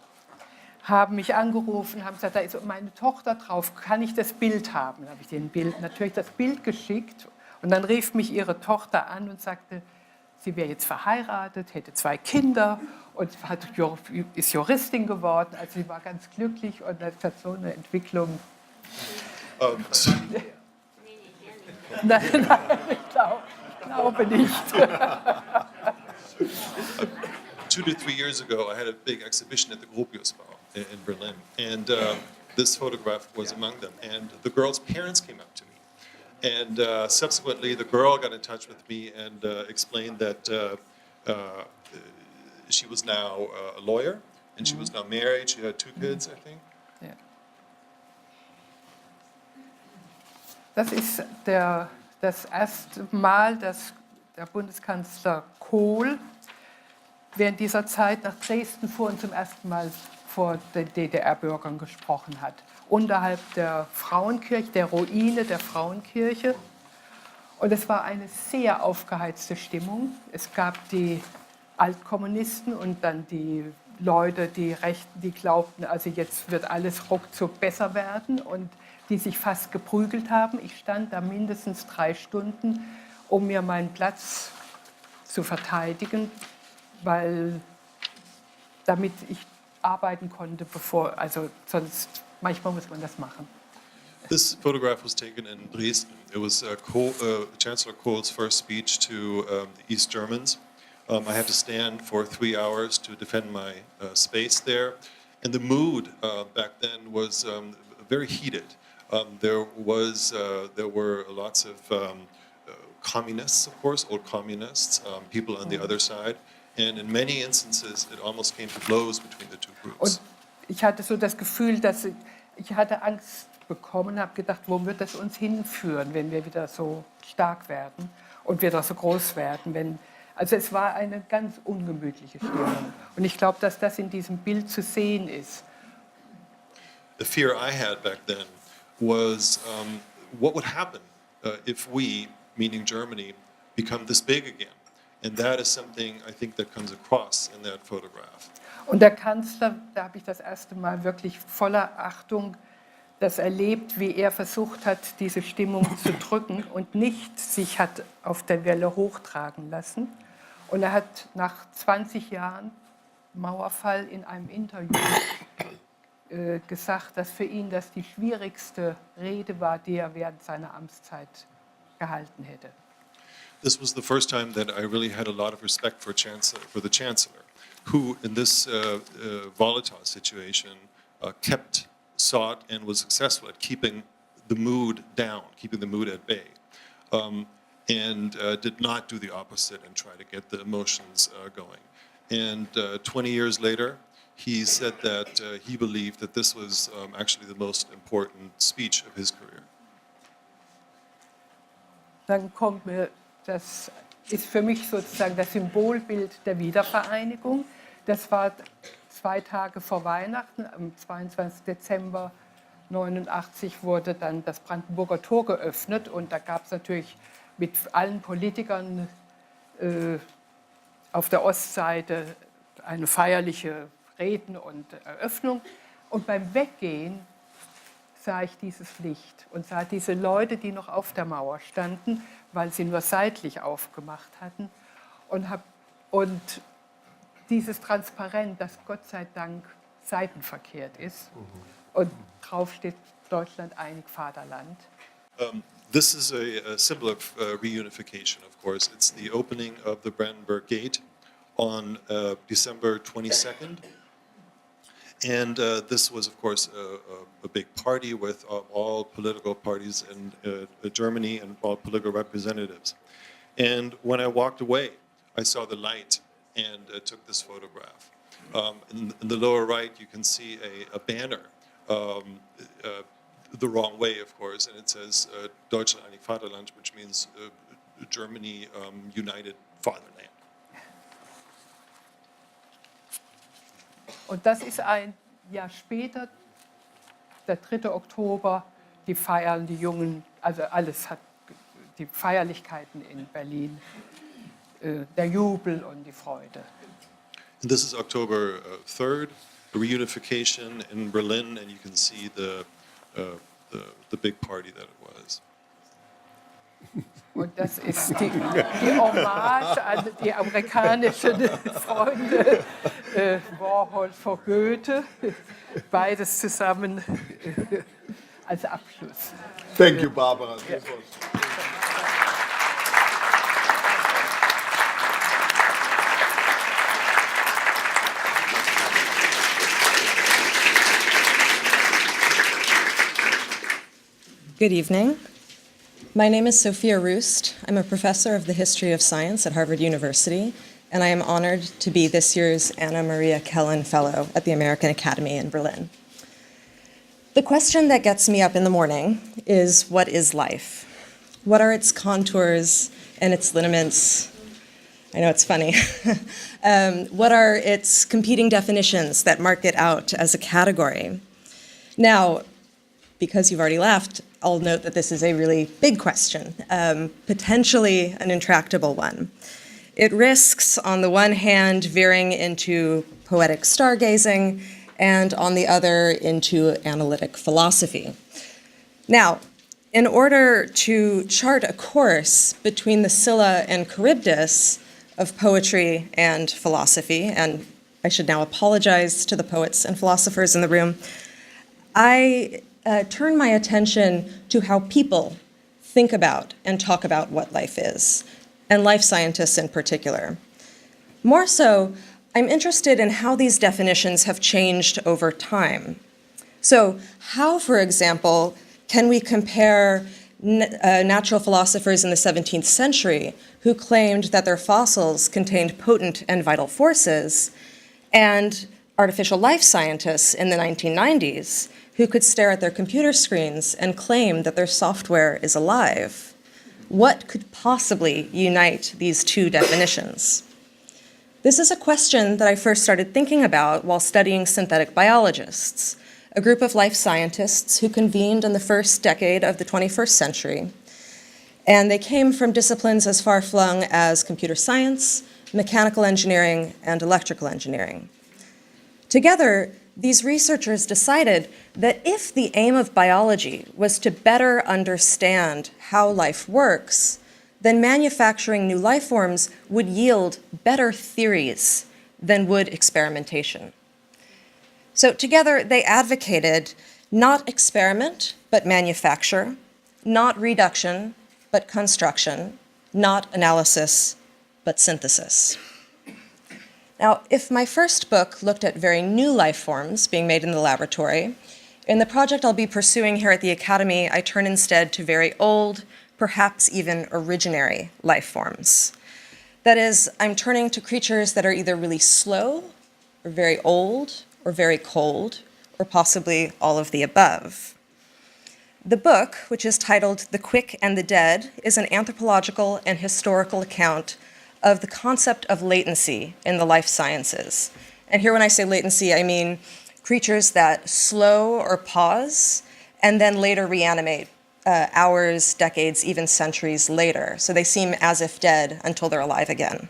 Speaker 2: haben mich angerufen, haben gesagt, da ist meine Tochter drauf, kann ich das Bild haben? Dann habe ich denen natürlich das Bild geschickt und dann rief mich ihre Tochter an und sagte, sie wäre jetzt verheiratet, hätte 2 Kinder und ist Juristin geworden. Also sie war ganz glücklich und das hat so eine Entwicklung. Nein, ich glaube nicht.
Speaker 3: 2 to 3 years ago, I had a big exhibition at the Gropiusbau in Berlin, and this photograph was among them. And the girl's parents came up to me, and subsequently the girl got in touch with me and explained that she was now a lawyer, and she was now married. She had 2 kids, I think.
Speaker 2: Ja. Das ist das erste Mal, dass der Bundeskanzler Kohl während dieser Zeit nach Dresden fuhr und zum ersten Mal vor den DDR-Bürgern gesprochen hat. Unterhalb der Frauenkirche, der Ruine der Frauenkirche. Und es war eine sehr aufgeheizte Stimmung. Es gab die Altkommunisten und dann die Leute, die Rechten, die glaubten, also jetzt wird alles ruckzuck besser werden und die sich fast geprügelt haben. Ich stand da mindestens 3 Stunden, um mir meinen Platz zu verteidigen, damit ich arbeiten konnte, also sonst, manchmal muss man das machen.
Speaker 3: This photograph was taken in Dresden. It was Chancellor Kohl's first speech to the East Germans. I had to stand for 3 hours to defend my space there. And the mood back then was very heated. There were lots of communists, of course, old communists, people on the other side. And in many instances, it almost came to blows between the 2 groups.
Speaker 2: Und ich hatte so das Gefühl, dass ich hatte Angst bekommen, habe gedacht, wo wird das uns hinführen, wenn wir wieder so stark werden und wieder so groß werden. Also es war eine ganz ungemütliche Stimmung. Und ich glaube, dass das in diesem Bild zu sehen ist.
Speaker 3: The fear I had back then was what would happen if we, meaning Germany, become this big again. And that is something I think that comes across in that photograph.
Speaker 2: Und der Kanzler, da habe ich das erste Mal wirklich voller Achtung das erlebt, wie er versucht hat, diese Stimmung zu drücken und nicht sich hat auf der Welle hochtragen lassen. Und er hat nach 20 Jahren Mauerfall in einem Interview gesagt, dass für ihn das die schwierigste Rede war, die er während seiner Amtszeit gehalten hätte.
Speaker 3: This was the first time that I really had a lot of respect for the Chancellor, who in this volatile situation sought and was successful at keeping the mood down, keeping the mood at bay, and did not do the opposite and try to get the emotions going. And 20 years later, he said that he believed that this was actually the most important speech of his career.
Speaker 2: Dann kommt mir, das ist für mich sozusagen das Symbolbild der Wiedervereinigung. Das war 2 Tage vor Weihnachten, am 22. Dezember 1989 wurde dann das Brandenburger Tor geöffnet und da gab es natürlich mit allen Politikern auf der Ostseite eine feierliche Reden und Eröffnung. Und beim Weggehen sah ich dieses Licht und sah diese Leute, die noch auf der Mauer standen, weil sie nur seitlich aufgemacht hatten. Und dieses Transparent, das Gott sei Dank seitenverkehrt ist. Und drauf steht Deutschland einig Vaterland.
Speaker 3: This is a symbol of reunification, of course. It's the opening of the Brandenburg Gate on December 22nd. And this was, of course, a big party with all political parties in Germany and all political representatives. And when I walked away, I saw the light and took this photograph. In the lower right, you can see a banner, the wrong way, of course, and it says Deutschland einig Vaterland, which means Germany united fatherland.
Speaker 2: Und das ist ein Jahr später, der 3. Oktober, die Feiern, die Jungen, also alles hat, die Feierlichkeiten in Berlin, der Jubel und die Freude.
Speaker 3: And this is October 3rd, the reunification in Berlin, and you can see the big party that it was.
Speaker 2: Und das ist die Hommage an die amerikanischen Freunde, Warhol vor Goethe, beides zusammen als Abschluss.
Speaker 1: Thank you, Barbara. This was-
Speaker 4: Good evening. My name is Sophia Roost. I'm a professor of the history of science at Harvard University, and I am honored to be this year's Anna Maria Kellen Fellow at the American Academy in Berlin. The question that gets me up in the morning is, what is life? What are its contours and its lineaments? I know it's funny. What are its competing definitions that mark it out as a category? Now, because you've already laughed, I'll note that this is a really big question, potentially an intractable one. It risks, on the one hand, veering into poetic stargazing, and on the other, into analytic philosophy. Now, in order to chart a course between the Scylla and Charybdis of poetry and philosophy, and I should now apologize to the poets and philosophers in the room, I turn my attention to how people think about and talk about what life is, and life scientists in particular. More so, I'm interested in how these definitions have changed over time. So how, for example, can we compare natural philosophers in the 17th century who claimed that their fossils contained potent and vital forces, and artificial life scientists in the 1990s who could stare at their computer screens and claim that their software is alive? What could possibly unite these two definitions? This is a question that I first started thinking about while studying synthetic biologists, a group of life scientists who convened in the first decade of the 21st century. And they came from disciplines as far-flung as computer science, mechanical engineering, and electrical engineering. Together, these researchers decided that if the aim of biology was to better understand how life works, then manufacturing new life forms would yield better theories than would experimentation. So together, they advocated not experiment, but manufacture, not reduction, but construction, not analysis, but synthesis. Now, if my first book looked at very new life forms being made in the laboratory, in the project I'll be pursuing here at the Academy, I turn instead to very old, perhaps even originary life forms. That is, I'm turning to creatures that are either really slow, or very old, or very cold, or possibly all of the above. The book, which is titled The Quick and the Dead, is an anthropological and historical account of the concept of latency in the life sciences. And here when I say latency, I mean creatures that slow or pause and then later reanimate hours, decades, even centuries later. So they seem as if dead until they're alive again.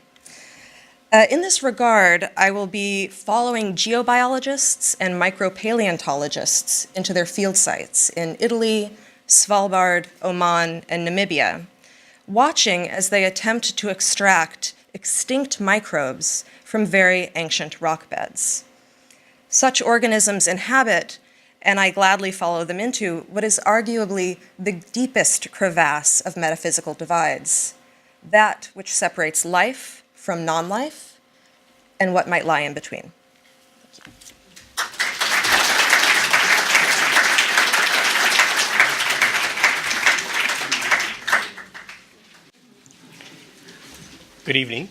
Speaker 4: In this regard, I will be following geobiologists and micropaleontologists into their field sites in Italy, Svalbard, Oman, and Namibia, watching as they attempt to extract extinct microbes from very ancient rock beds. Such organisms inhabit, and I gladly follow them into, what is arguably the deepest crevasse of metaphysical divides, that which separates life from non-life, and what might lie in between.
Speaker 5: Good evening.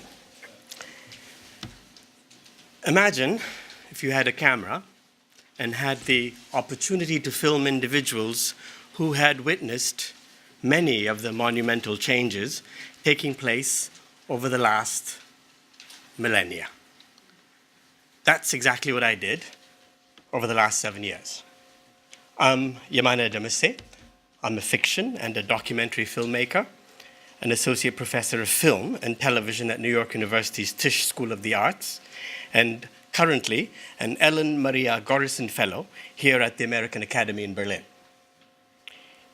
Speaker 5: Imagine if you had a camera and had the opportunity to film individuals who had witnessed many of the monumental changes taking place over the last millennia. That's exactly what I did over the last 7 years. I'm Yamana Demise. I'm a fiction and a documentary filmmaker, an associate professor of film and television at New York University's Tisch School of the Arts, and currently an Ellen Maria Gorrison Fellow here at the American Academy in Berlin.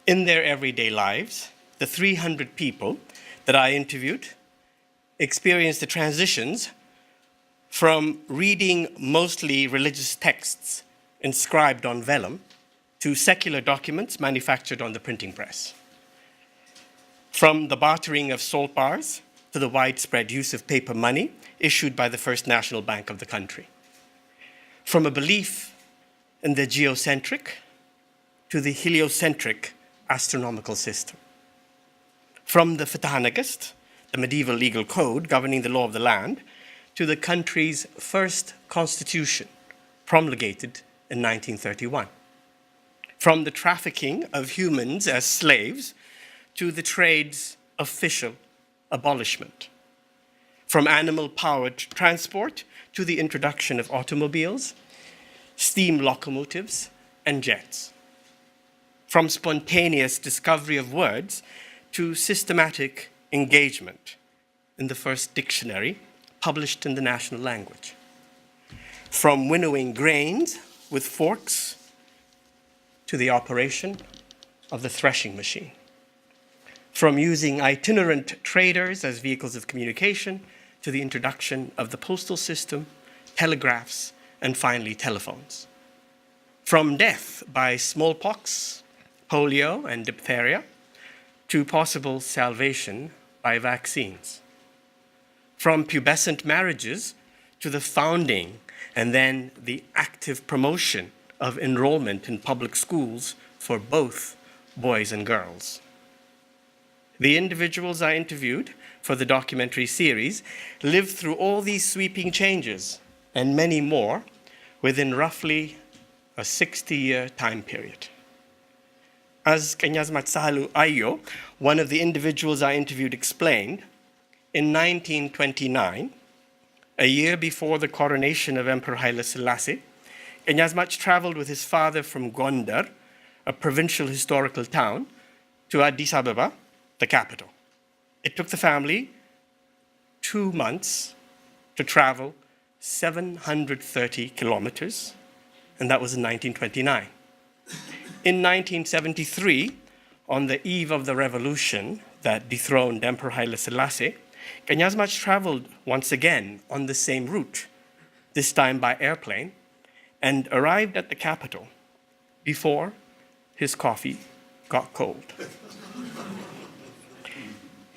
Speaker 5: In their everyday lives, the 300 people that I interviewed experienced the transitions from reading mostly religious texts inscribed on vellum to secular documents manufactured on the printing press. From the bartering of salt bars to the widespread use of paper money issued by the First National Bank of the country. From a belief in the geocentric to the heliocentric astronomical system. From the Vertanaghest, the medieval legal code governing the law of the land, to the country's first constitution, promulgated in 1931. From the trafficking of humans as slaves to the trade's official abolishment. From animal-powered transport to the introduction of automobiles, steam locomotives, and jets. From spontaneous discovery of words to systematic engagement in the first dictionary published in the national language. From winnowing grains with forks to the operation of the threshing machine. From using itinerant traders as vehicles of communication to the introduction of the postal system, telegraphs, and finally telephones. From death by smallpox, polio, and diphtheria to possible salvation by vaccines. From pubescent marriages to the founding and then the active promotion of enrollment in public schools for both boys and girls. The individuals I interviewed for the documentary series lived through all these sweeping changes and many more within roughly a 60-year time period. As Kanyazmatsalu Ayo, one of the individuals I interviewed, explained, in 1929, a year before the coronation of Emperor Haile Selassie, Kanyazmach traveled with his father from Gondar, a provincial historical town, to Addis Ababa, the capital. It took the family 2 months to travel 730 kilometers, and that was in 1929. In 1973, on the eve of the revolution that dethroned Emperor Haile Selassie, Kanyazmach traveled once again on the same route, this time by airplane, and arrived at the capital before his coffee got cold.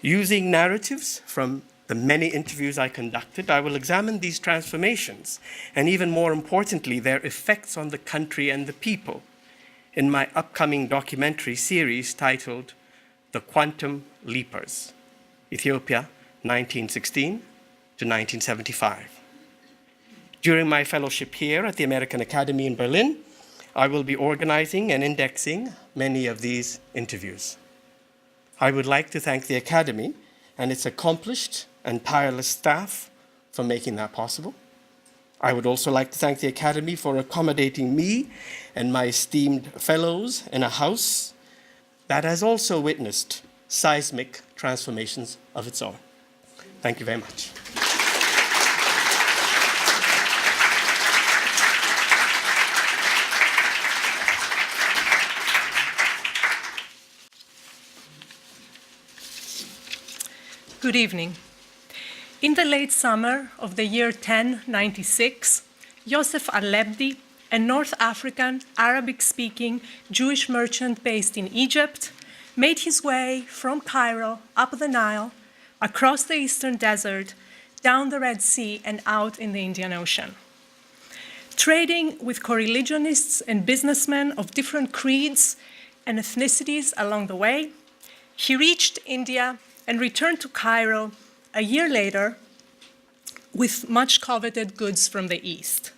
Speaker 5: Using narratives from the many interviews I conducted, I will examine these transformations and, even more importantly, their effects on the country and the people in my upcoming documentary series titled The Quantum Leapers, Ethiopia, 1916 to 1975. During my fellowship here at the American Academy in Berlin, I will be organizing and indexing many of these interviews. I would like to thank the Academy and its accomplished and tireless staff for making that possible. I would also like to thank the Academy for accommodating me and my esteemed fellows in a house that has also witnessed seismic transformations of its own. Thank you very much.
Speaker 6: Good evening. In the late summer of the year 1096, Yosef al-Lebdi, a North African, Arabic-speaking Jewish merchant based in Egypt, made his way from Cairo up the Nile, across the eastern desert, down the Red Sea, and out in the Indian Ocean. Trading with co-religionists and businessmen of different creeds and ethnicities along the way, he reached India and returned to Cairo a year later with much coveted goods from the East.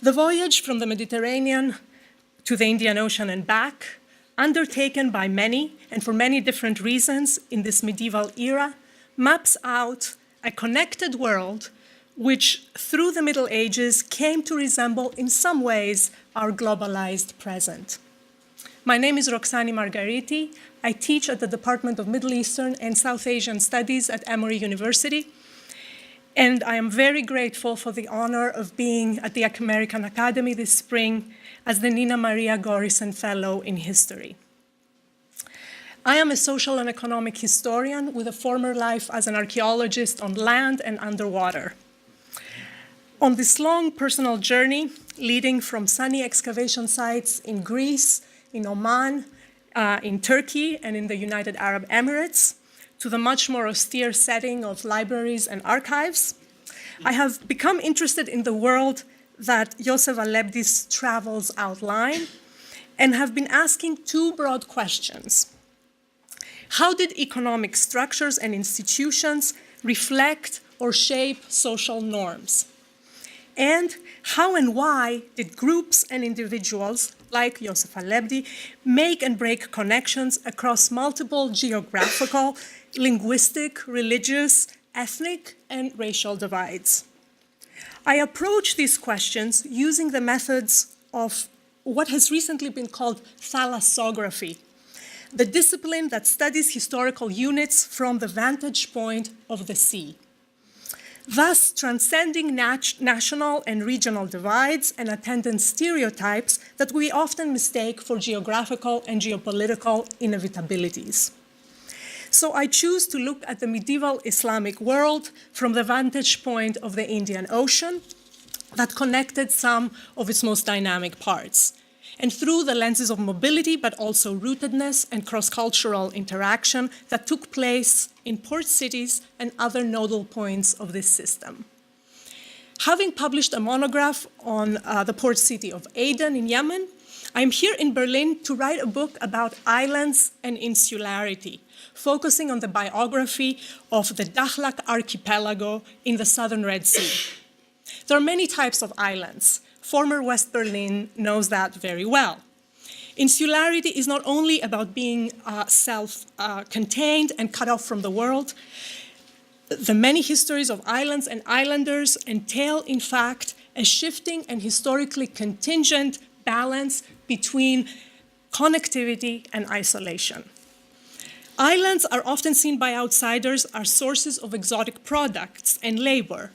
Speaker 6: The voyage from the Mediterranean to the Indian Ocean and back, undertaken by many and for many different reasons in this medieval era, maps out a connected world which, through the Middle Ages, came to resemble in some ways our globalized present. My name is Roxana Margheriti. I teach at the Department of Middle Eastern and South Asian Studies at Emory University. And I am very grateful for the honor of being at the American Academy this spring as the Nina Maria Gorison Fellow in History. I am a social and economic historian with a former life as an archaeologist on land and underwater. On this long personal journey, leading from sunny excavation sites in Greece, in Oman, in Turkey, and in the United Arab Emirates, to the much more austere setting of libraries and archives, I have become interested in the world that Yosef al-Lebdi's travels outline and have been asking two broad questions. How did economic structures and institutions reflect or shape social norms? And how and why did groups and individuals, like Yosef al-Lebdi, make and break connections across multiple geographical, linguistic, religious, ethnic, and racial divides? I approach these questions using the methods of what has recently been called thalassography, the discipline that studies historical units from the vantage point of the sea, thus transcending national and regional divides and attendant stereotypes that we often mistake for geographical and geopolitical inevitabilities. So I choose to look at the medieval Islamic world from the vantage point of the Indian Ocean that connected some of its most dynamic parts, and through the lenses of mobility, but also rootedness and cross-cultural interaction that took place in port cities and other nodal points of this system. Having published a monograph on the port city of Aden in Yemen, I'm here in Berlin to write a book about islands and insularity, focusing on the biography of the Dahlak archipelago in the southern Red Sea. There are many types of islands. Former West Berlin knows that very well. Insularity is not only about being self-contained and cut off from the world. The many histories of islands and islanders entail, in fact, a shifting and historically contingent balance between connectivity and isolation. Islands are often seen by outsiders as sources of exotic products and labor,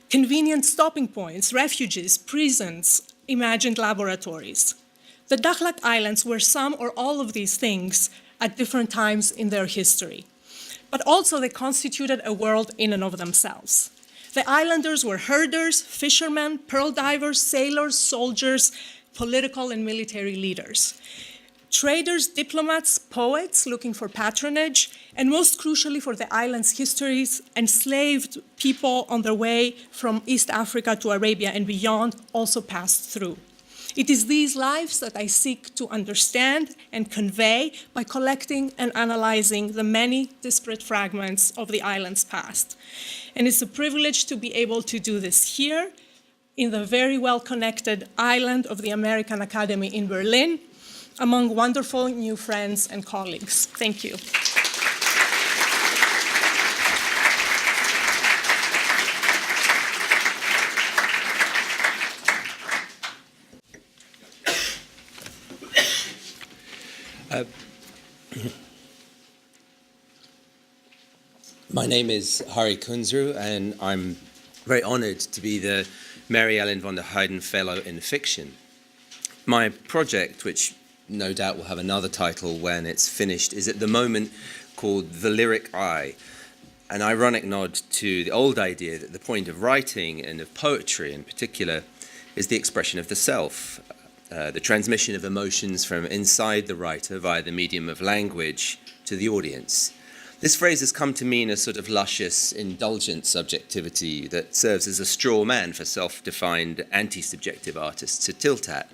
Speaker 6: convenient stopping points, refuges, prisons, imagined laboratories. The Dahlak Islands were some or all of these things at different times in their history, but also they constituted a world in and of themselves. The islanders were herders, fishermen, pearl divers, sailors, soldiers, political and military leaders. traders, diplomats, poets looking for patronage, and most crucially for the island's histories, enslaved people on their way from East Africa to Arabia and beyond also passed through. It is these lives that I seek to understand and convey by collecting and analyzing the many disparate fragments of the island's past. And it's a privilege to be able to do this here in the very well-connected island of the American Academy in Berlin, among wonderful new friends and colleagues. Thank you.
Speaker 7: My name is Hari Kunzru, and I'm very honored to be the Mary Ellen von der Heyden Fellow in Fiction. My project, which no doubt will have another title when it's finished, is at the moment called The Lyric Eye, an ironic nod to the old idea that the point of writing and of poetry in particular is the expression of the self, the transmission of emotions from inside the writer via the medium of language to the audience. This phrase has come to mean a sort of luscious, indulgent subjectivity that serves as a straw man for self-defined anti-subjective artists to tilt at.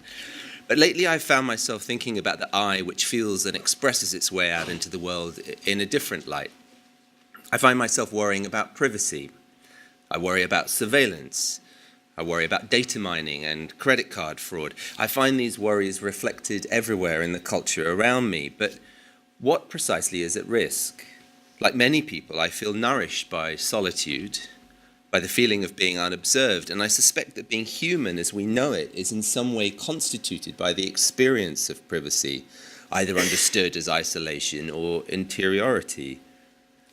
Speaker 7: But lately I've found myself thinking about the eye which feels and expresses its way out into the world in a different light. I find myself worrying about privacy. I worry about surveillance. I worry about data mining and credit card fraud. I find these worries reflected everywhere in the culture around me. But what precisely is at risk? Like many people, I feel nourished by solitude, by the feeling of being unobserved, and I suspect that being human as we know it is in some way constituted by the experience of privacy, either understood as isolation or interiority.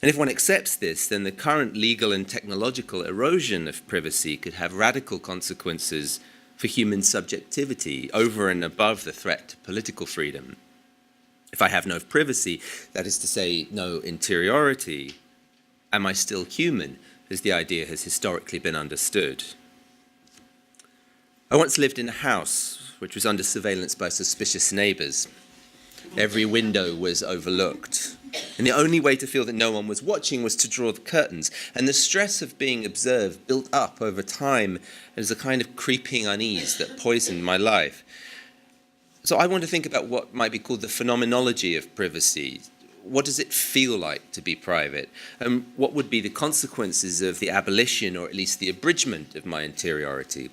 Speaker 7: And if one accepts this, then the current legal and technological erosion of privacy could have radical consequences for human subjectivity over and above the threat to political freedom. If I have no privacy, that is to say, no interiority, am I still human, as the idea has historically been understood? I once lived in a house which was under surveillance by suspicious neighbors. Every window was overlooked, and the only way to feel that no one was watching was to draw the curtains, and the stress of being observed built up over time as a kind of creeping unease that poisoned my life. So I want to think about what might be called the phenomenology of privacy. What does it feel like to be private? And what would be the consequences of the abolition, or at least the abridgment, of my interiority?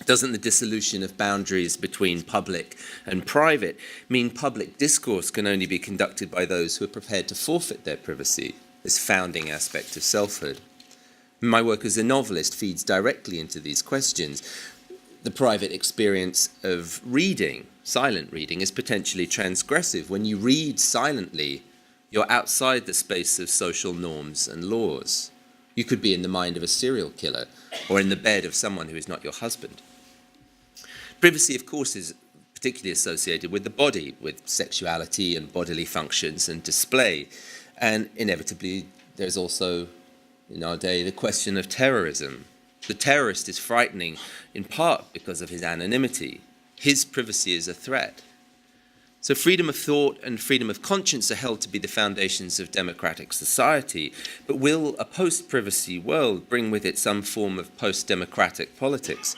Speaker 7: Doesn't the dissolution of boundaries between public and private mean public discourse can only be conducted by those who are prepared to forfeit their privacy, this founding aspect of selfhood? My work as a novelist feeds directly into these questions. The private experience of reading, silent reading, is potentially transgressive. When you read silently, you're outside the space of social norms and laws. You could be in the mind of a serial killer or in the bed of someone who is not your husband. Privacy, of course, is particularly associated with the body, with sexuality and bodily functions and display. And inevitably, there's also, in our day, the question of terrorism. The terrorist is frightening in part because of his anonymity. His privacy is a threat. So freedom of thought and freedom of conscience are held to be the foundations of democratic society. But will a post-privacy world bring with it some form of post-democratic politics?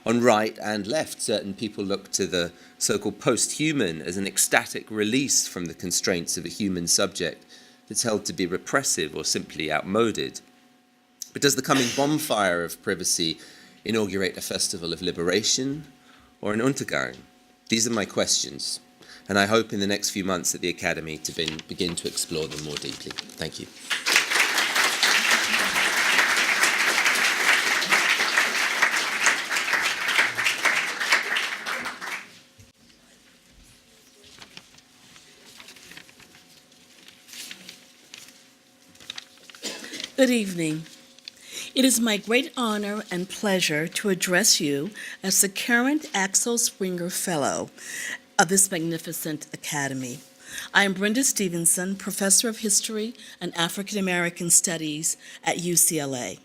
Speaker 7: On right and left, certain people look to the so-called post-human as an ecstatic release from the constraints of a human subject that's held to be repressive or simply outmoded. But does the coming bonfire of privacy inaugurate a festival of liberation or an Untergang? These are my questions, and I hope in the next few months at the Academy to begin to explore them more deeply. Thank you.
Speaker 8: Good evening. It is my great honor and pleasure to address you as the current Axel Springer Fellow of this magnificent Academy. I am Brenda Stevenson, Professor of History and African American Studies at UCLA.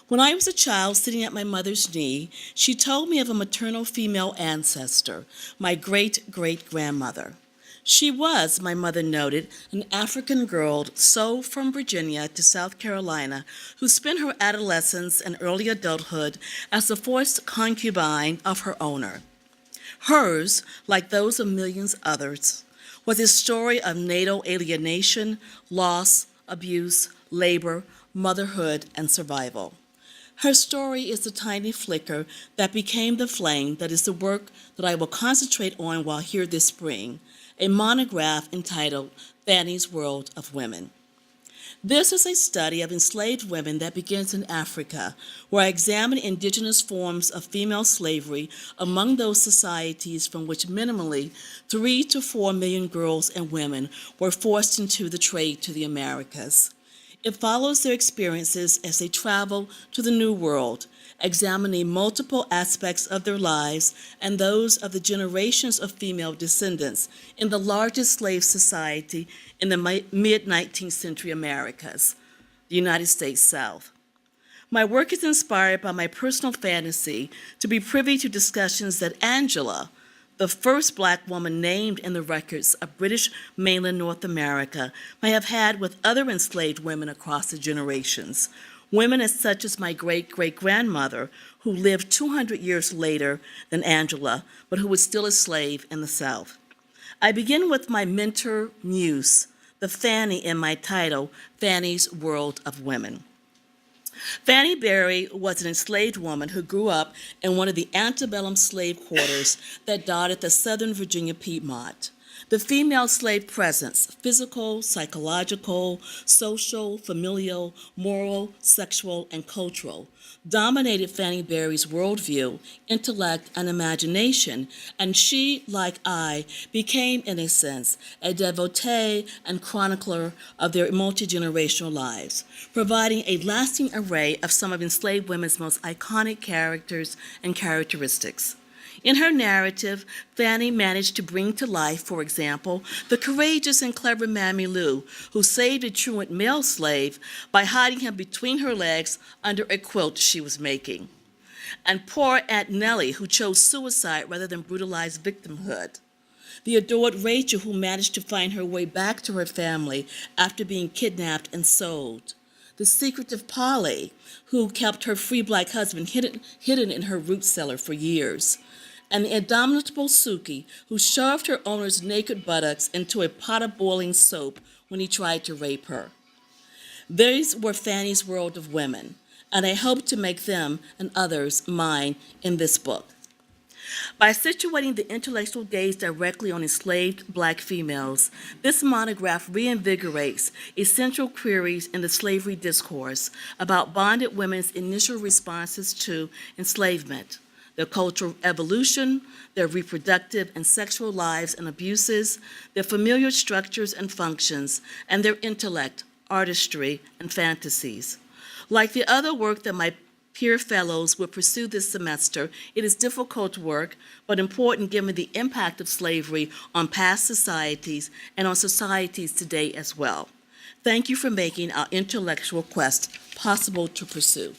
Speaker 8: When I was a child sitting at my mother's knee, she told me of a maternal female ancestor, my great-great-grandmother. She was, my mother noted, an African girl sold from Virginia to South Carolina who spent her adolescence and early adulthood as the forced concubine of her owner. Hers, like those of millions others, was a story of natal alienation, loss, abuse, labor, motherhood, and survival. Her story is the tiny flicker that became the flame that is the work that I will concentrate on while here this spring, a monograph entitled Fanny's World of Women. This is a study of enslaved women that begins in Africa, where I examine indigenous forms of female slavery among those societies from which minimally 3 to 4 million girls and women were forced into the trade to the Americas. It follows their experiences as they travel to the New World, examining multiple aspects of their lives and those of the generations of female descendants in the largest slave society in the mid-19th century Americas, the United States South. My work is inspired by my personal fantasy to be privy to discussions that Angela, the first Black woman named in the records of British mainland North America, may have had with other enslaved women across the generations, women as such as my great-great-grandmother, who lived 200 years later than Angela, but who was still a slave in the South. I begin with my mentor muse, the Fanny in my title, Fanny's World of Women. Fanny Berry was an enslaved woman who grew up in one of the antebellum slave quarters that dotted the southern Virginia Piedmont. The female slave presence, physical, psychological, social, familial, moral, sexual, and cultural, dominated Fanny Berry's worldview, intellect, and imagination, and she, like I, became, in a sense, a devotee and chronicler of their multi-generational lives, providing a lasting array of some of enslaved women's most iconic characters and characteristics. In her narrative, Fanny managed to bring to life, for example, the courageous and clever Mammy Lou, who saved a truant male slave by hiding him between her legs under a quilt she was making, and poor Aunt Nellie, who chose suicide rather than brutalize victimhood. The adored Rachel, who managed to find her way back to her family after being kidnapped and sold. The secretive Polly, who kept her free Black husband hidden in her root cellar for years. And the indomitable Suki, who shoved her owner's naked buttocks into a pot of boiling soap when he tried to rape her. These were Fanny's world of women, and I hope to make them and others mine in this book. By situating the intellectual gaze directly on enslaved Black females, this monograph reinvigorates essential queries in the slavery discourse about bonded women's initial responses to enslavement, their cultural evolution, their reproductive and sexual lives and abuses, their familiar structures and functions, and their intellect, artistry, and fantasies. Like the other work that my peer fellows will pursue this semester, it is difficult work, but important given the impact of slavery on past societies and on societies today as well. Thank you for making our intellectual quest possible to pursue.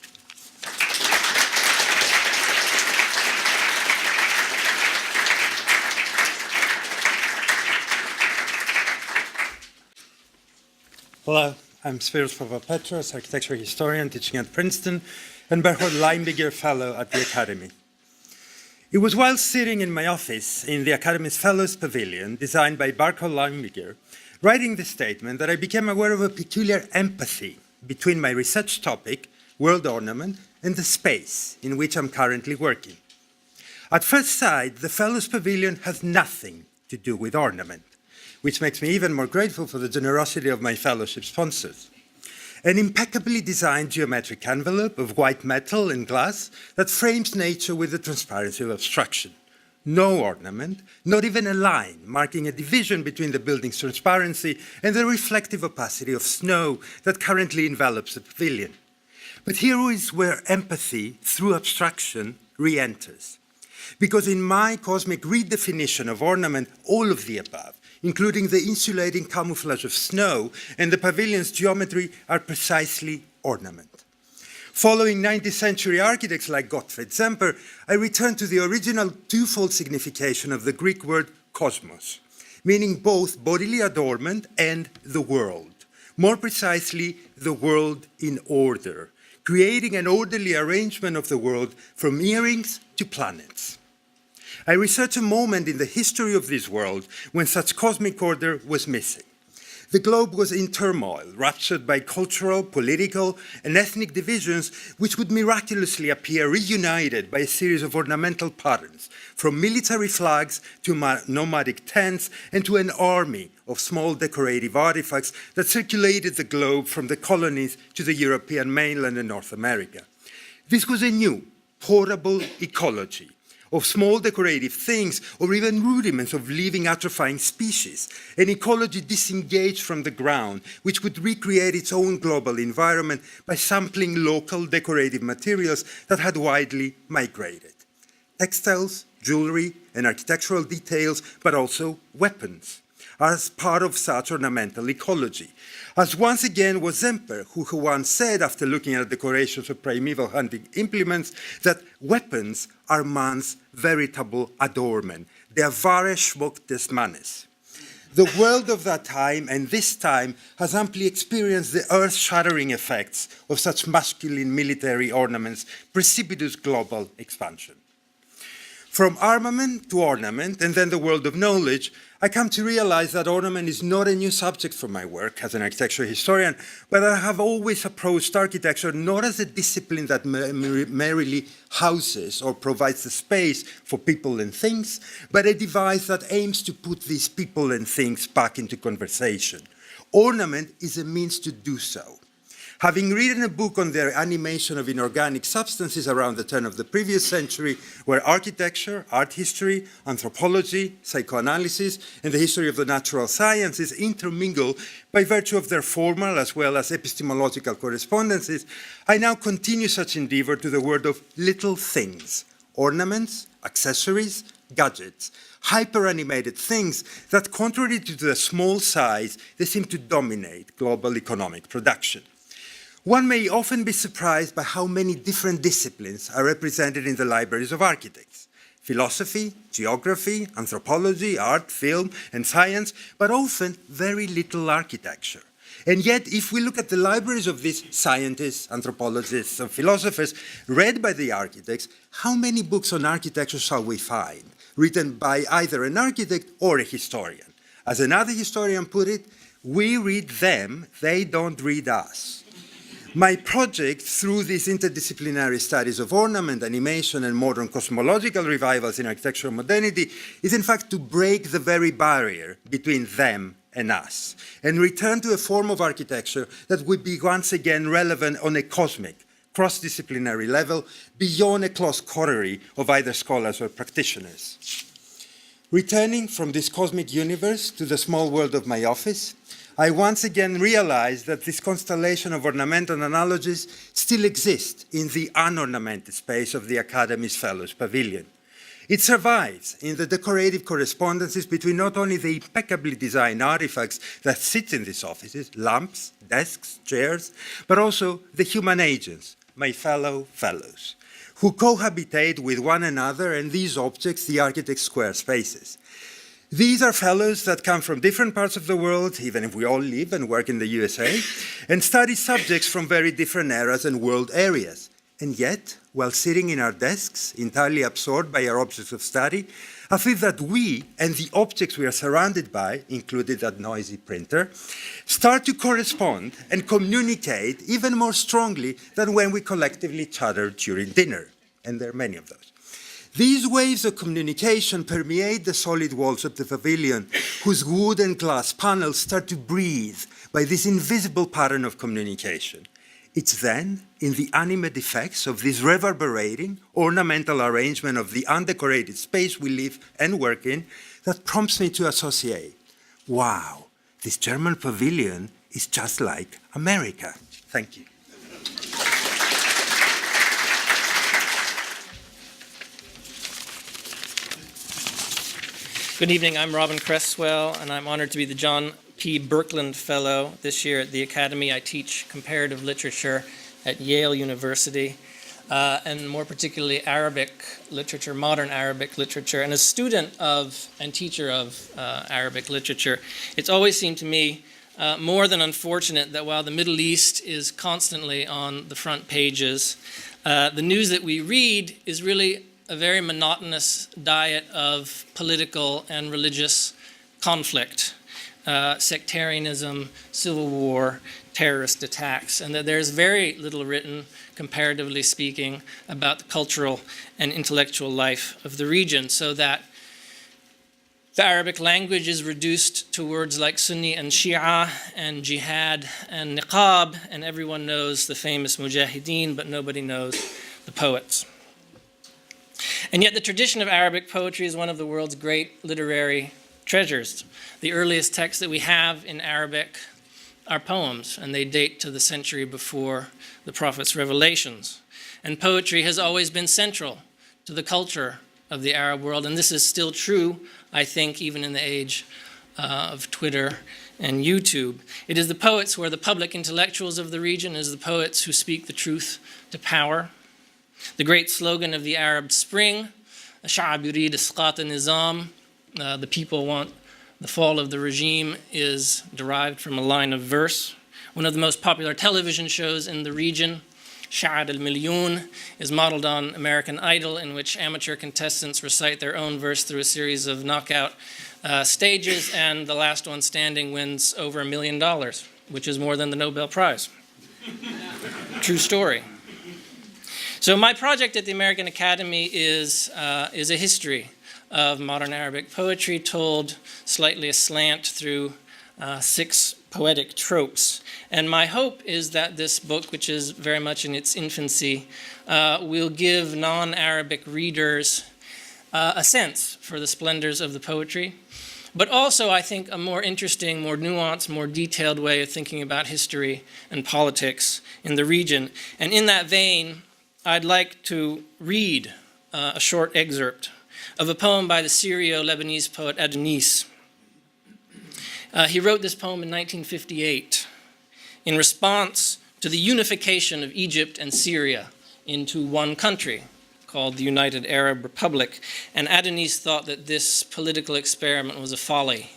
Speaker 9: Hello, I'm Spiros Pavlopetros, architecture historian teaching at Princeton and Gerhard Leimbiger Fellow at the Academy. It was while sitting in my office in the Academy's Fellows Pavilion, designed by Gerhard Leimbiger, writing the statement that I became aware of a peculiar empathy between my research topic, world ornament, and the space in which I'm currently working. At first sight, the Fellows Pavilion has nothing to do with ornament, which makes me even more grateful for the generosity of my fellowship sponsors. An impeccably designed geometric envelope of white metal and glass that frames nature with the transparency of abstraction. No ornament, not even a line marking a division between the building's transparency and the reflective opacity of snow that currently envelops the pavilion. But here is where empathy, through abstraction, re-enters. Because in my cosmic redefinition of ornament, all of the above, including the insulating camouflage of snow and the pavilion's geometry, are precisely ornament. Following 19th century architects like Gottfried Semper, I return to the original twofold signification of the Greek word cosmos, meaning both bodily adornment and the world. More precisely, the world in order, creating an orderly arrangement of the world from earrings to planets. I research a moment in the history of this world when such cosmic order was missing. The globe was in turmoil, ruptured by cultural, political, and ethnic divisions, which would miraculously appear reunited by a series of ornamental patterns, from military flags to nomadic tents and to an army of small decorative artifacts that circulated the globe from the colonies to the European mainland and North America. This was a new, portable ecology of small decorative things or even rudiments of living atrophying species, an ecology disengaged from the ground, which would recreate its own global environment by sampling local decorative materials that had widely migrated. Textiles, jewelry, and architectural details, but also weapons, as part of such ornamental ecology. As once again was Zemper, who once said, after looking at decorations of primeval hunting implements, that weapons are man's veritable adornment. They are wahre Schmuck des Mannes. The world of that time and this time has amply experienced the earth-shattering effects of such masculine military ornaments, precipitous global expansion. From armament to ornament, and then the world of knowledge, I come to realize that ornament is not a new subject for my work as an architecture historian, but I have always approached architecture not as a discipline that merely houses or provides the space for people and things, but a device that aims to put these people and things back into conversation. Ornament is a means to do so. Having written a book on the animation of inorganic substances around the turn of the previous century, where architecture, art history, anthropology, psychoanalysis, and the history of the natural sciences intermingle by virtue of their formal as well as epistemological correspondences, I now continue such endeavor to the world of little things, ornaments, accessories, gadgets, hyper-animated things that, contrary to the small size, they seem to dominate global economic production. One may often be surprised by how many different disciplines are represented in the libraries of architects. Philosophy, geography, anthropology, art, film, and science, but often very little architecture. And yet, if we look at the libraries of these scientists, anthropologists, and philosophers read by the architects, how many books on architecture shall we find, written by either an architect or a historian? As another historian put it, we read them, they don't read us. My project, through these interdisciplinary studies of ornament, animation, and modern cosmological revivals in architectural modernity, is in fact to break the very barrier between them and us, and return to a form of architecture that would be once again relevant on a cosmic, cross-disciplinary level, beyond a close coterie of either scholars or practitioners. Returning from this cosmic universe to the small world of my office, I once again realized that this constellation of ornamental analogies still exists in the unornamented space of the Academy's Fellows Pavilion. It survives in the decorative correspondences between not only the impeccably designed artifacts that sit in these offices, lamps, desks, chairs, but also the human agents, my fellow fellows, who cohabitate with one another and these objects, the architect's square spaces. These are fellows that come from different parts of the world, even if we all live and work in the USA, and study subjects from very different eras and world areas. And yet, while sitting in our desks, entirely absorbed by our objects of study, I feel that we and the objects we are surrounded by, including that noisy printer, start to correspond and communicate even more strongly than when we collectively chatter during dinner. And there are many of those. These waves of communication permeate the solid walls of the pavilion, whose wood and glass panels start to breathe by this invisible pattern of communication. It's then, in the animate effects of this reverberating, ornamental arrangement of the undecorated space we live and work in, that prompts me to associate, wow, this German pavilion is just like America. Thank you.
Speaker 10: Good evening, I'm Robin Cresswell, and I'm honored to be the John P. Birkeland Fellow this year at the Academy. I teach comparative literature at Yale University. and more particularly Arabic literature, modern Arabic literature. And as a student of and teacher of Arabic literature, it's always seemed to me more than unfortunate that while the Middle East is constantly on the front pages, the news that we read is really a very monotonous diet of political and religious conflict, sectarianism, civil war, terrorist attacks, and that there's very little written, comparatively speaking, about the cultural and intellectual life of the region, so that the Arabic language is reduced to words like Sunni and Shia and jihad and niqab, and everyone knows the famous mujahideen, but nobody knows the poets. And yet the tradition of Arabic poetry is one of the world's great literary treasures. The earliest texts that we have in Arabic are poems, and they date to the century before the Prophet's revelations. And poetry has always been central to the culture of the Arab world, and this is still true, I think, even in the age of Twitter and YouTube. It is the poets who are the public intellectuals of the region, it is the poets who speak the truth to power. The great slogan of the Arab Spring, "Sha'ab yurid isqat al-nizam," the people want the fall of the regime, is derived from a line of verse. One of the most popular television shows in the region, Sha'ad al-Milyoon, is modeled on American Idol, in which amateur contestants recite their own verse through a series of knockout stages, and the last one standing wins over $1 million, which is more than the Nobel Prize. True story. So my project at the American Academy is a history of modern Arabic poetry, told slightly aslant through 6 poetic tropes. And my hope is that this book, which is very much in its infancy, will give non-Arabic readers a sense for the splendors of the poetry, but also, I think, a more interesting, more nuanced, more detailed way of thinking about history and politics in the region. And in that vein, I'd like to read a short excerpt of a poem by the Syrio-Lebanese poet Adonis. He wrote this poem in 1958 in response to the unification of Egypt and Syria into one country called the United Arab Republic. And Adonis thought that this political experiment was a folly.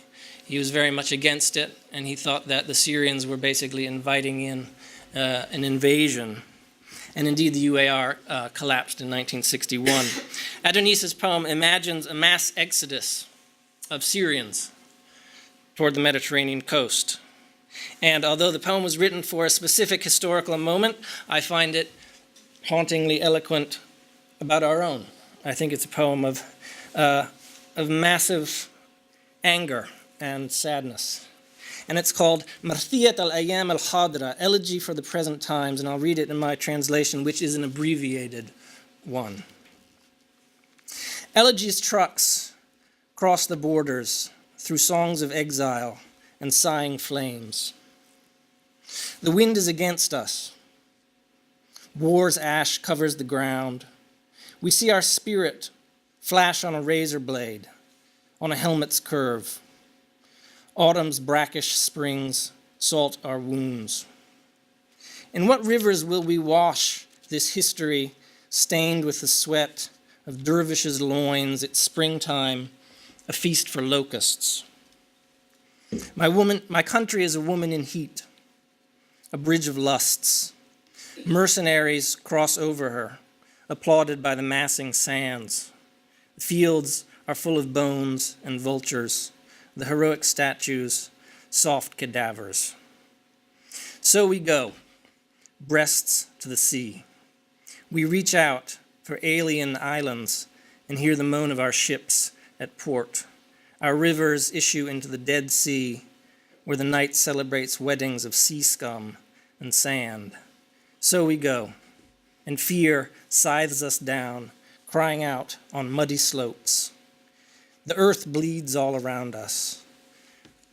Speaker 10: He was very much against it, and he thought that the Syrians were basically inviting in an invasion. And indeed, the UAR collapsed in 1961. Adonis's poem imagines a mass exodus of Syrians toward the Mediterranean coast. And although the poem was written for a specific historical moment, I find it hauntingly eloquent about our own. I think it's a poem of massive anger and sadness. And it's called Marthiyat al-Ayyam al-Khadra, Elegy for the Present Times, and I'll read it in my translation, which is an abbreviated one. Elegy's trucks cross the borders through songs of exile and sighing flames. The wind is against us. War's ash covers the ground. We see our spirit flash on a razor blade, on a helmet's curve. Autumn's brackish springs salt our wounds. In what rivers will we wash this history stained with the sweat of dervishes' loins at springtime, a feast for locusts? My country is a woman in heat, a bridge of lusts. Mercenaries cross over her, applauded by the massing sands. The fields are full of bones and vultures, the heroic statues, soft cadavers. So we go, breasts to the sea. We reach out for alien islands and hear the moan of our ships at port. Our rivers issue into the Dead Sea, where the night celebrates weddings of sea scum and sand. So we go, and fear scythes us down, crying out on muddy slopes. The earth bleeds all around us.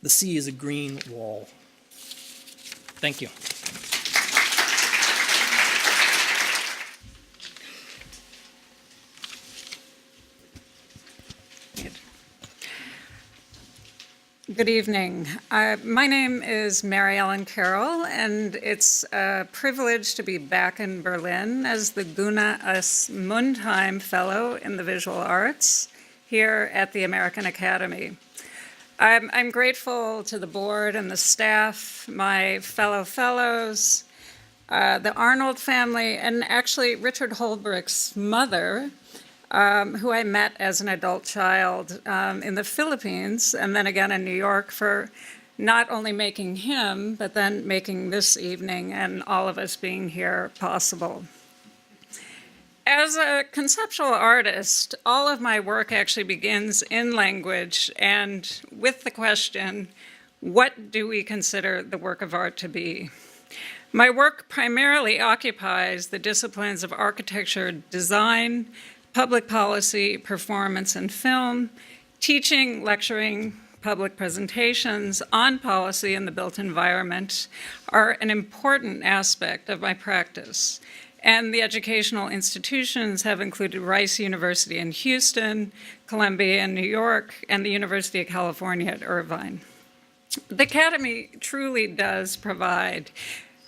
Speaker 10: The sea is a green wall. Thank you.
Speaker 11: Good evening. My name is Mary Ellen Carroll, and it's a privilege to be back in Berlin as the Gunnar S. Mundheim Fellow in the Visual Arts here at the American Academy. I'm grateful to the board and the staff, my fellow fellows, the Arnhold family, and actually Richard Holbrick's mother, who I met as an adult child in the Philippines and then again in New York, for not only making him, but then making this evening and all of us being here possible. As a conceptual artist, all of my work actually begins in language and with the question, what do we consider the work of art to be? My work primarily occupies the disciplines of architecture, design, public policy, performance, and film, teaching, lecturing, public presentations on policy and the built environment are an important aspect of my practice. And the educational institutions have included Rice University in Houston, Columbia in New York, and the University of California at Irvine. The Academy truly does provide,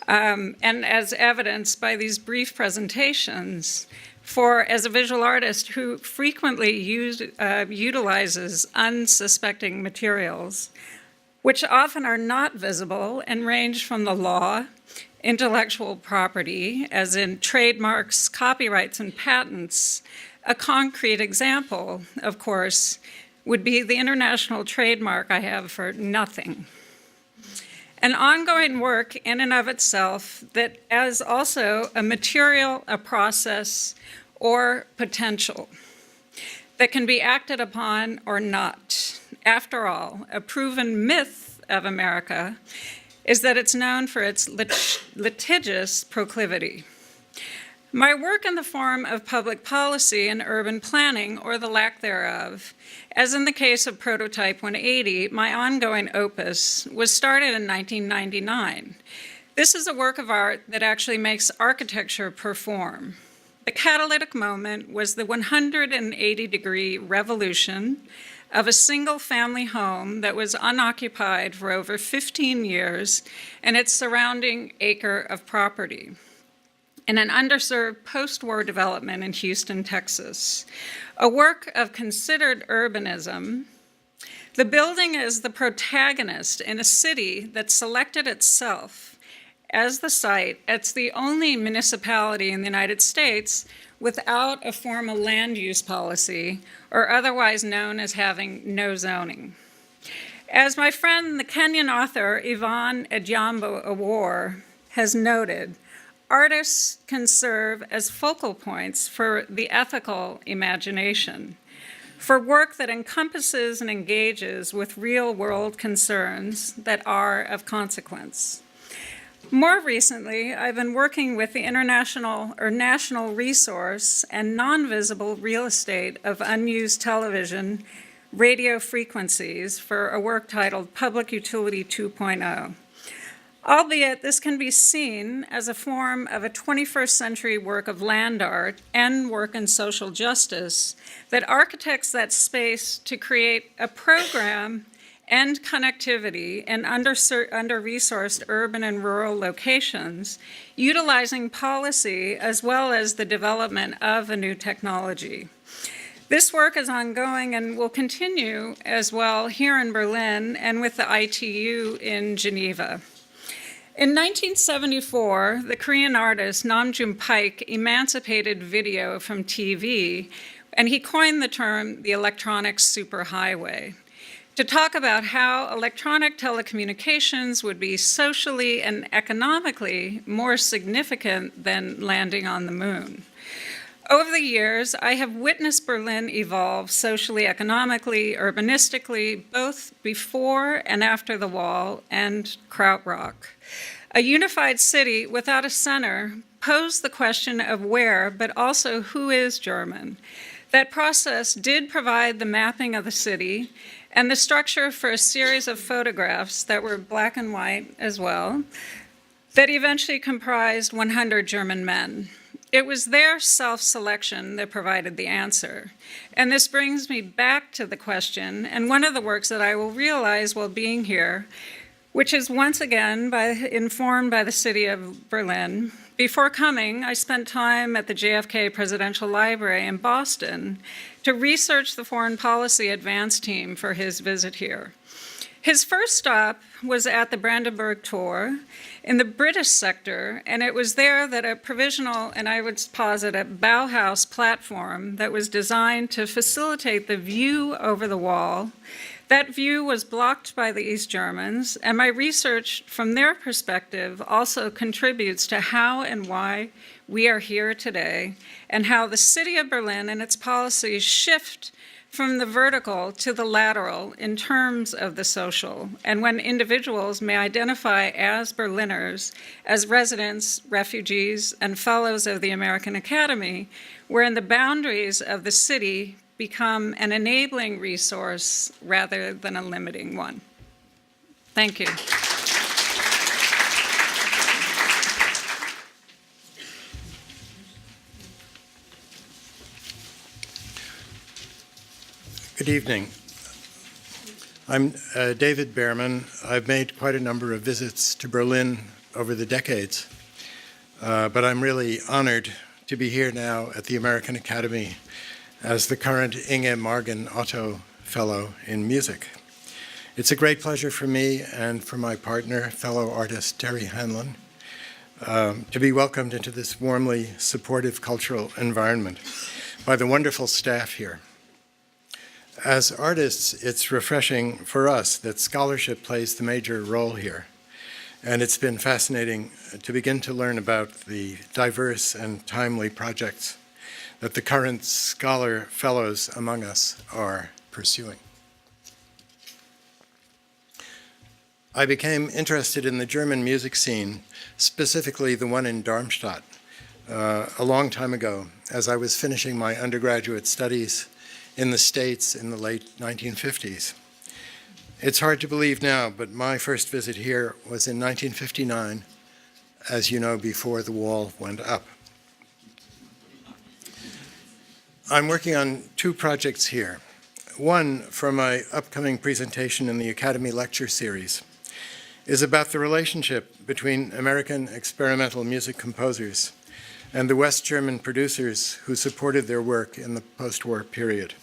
Speaker 11: and as evidenced by these brief presentations, as a visual artist who frequently utilizes unsuspecting materials, which often are not visible and range from the law, intellectual property, as in trademarks, copyrights, and patents. A concrete example, of course, would be the international trademark I have for nothing. An ongoing work in and of itself that as also a material, a process, or potential that can be acted upon or not. After all, a proven myth of America is that it's known for its litigious proclivity. My work in the form of public policy and urban planning, or the lack thereof, as in the case of Prototype 180, my ongoing opus, was started in 1999. This is a work of art that actually makes architecture perform. The Catalytic Moment was the 180-degree revolution of a single-family home that was unoccupied for over 15 years and its surrounding acre of property in an underserved post-war development in Houston, Texas. A work of considered urbanism. The building is the protagonist in a city that selected itself as the site. It's the only municipality in the United States without a formal land use policy, or otherwise known as having no zoning. As my friend, the Kenyan author Yvonne Adjambo Awor has noted, artists can serve as focal points for the ethical imagination, for work that encompasses and engages with real-world concerns that are of consequence. More recently, I've been working with the international or national resource and non-visible real estate of unused television radio frequencies for a work titled Public Utility 2.0. Albeit this can be seen as a form of a 21st century work of land art and work in social justice that architects that space to create a program and connectivity in under-resourced urban and rural locations, utilizing policy as well as the development of a new technology. This work is ongoing and will continue as well here in Berlin and with the ITU in Geneva. In 1974, the Korean artist Namjoon Paik emancipated video from TV, and he coined the term the electronic superhighway, to talk about how electronic telecommunications would be socially and economically more significant than landing on the moon. Over the years, I have witnessed Berlin evolve socially, economically, urbanistically, both before and after the wall and Krautrock. A unified city without a center posed the question of where, but also who is German. That process did provide the mapping of the city and the structure for a series of photographs that were black and white as well, that eventually comprised 100 German men. It was their self-selection that provided the answer. And this brings me back to the question, and one of the works that I will realize while being here, which is once again informed by the city of Berlin. Before coming, I spent time at the JFK Presidential Library in Boston to research the foreign policy advance team for his visit here. His first stop was at the Brandenburg Tor in the British sector, and it was there that a provisional, and I would posit a Bauhaus platform that was designed to facilitate the view over the wall. That view was blocked by the East Germans, and my research from their perspective also contributes to how and why we are here today, and how the city of Berlin and its policies shift from the vertical to the lateral in terms of the social, and when individuals may identify as Berliners, as residents, refugees, and fellows of the American Academy, wherein the boundaries of the city become an enabling resource rather than a limiting one. Thank you.
Speaker 12: Good evening. I'm David Behrman. I've made quite a number of visits to Berlin over the decades, but I'm really honored to be here now at the American Academy as the current Inge Margin Otto Fellow in Music. It's a great pleasure for me and for my partner, fellow artist Terry Hanlon, to be welcomed into this warmly supportive cultural environment by the wonderful staff here. As artists, it's refreshing for us that scholarship plays the major role here. And it's been fascinating to begin to learn about the diverse and timely projects that the current scholar fellows among us are pursuing. I became interested in the German music scene, specifically the one in Darmstadt, a long time ago, as I was finishing my undergraduate studies in the States in the late 1950s. It's hard to believe now, but my first visit here was in 1959, as you know, before the wall went up. I'm working on two projects here. One, for my upcoming presentation in the Academy Lecture Series, is about the relationship between American experimental music composers and the West German producers who supported their work in the post-war period.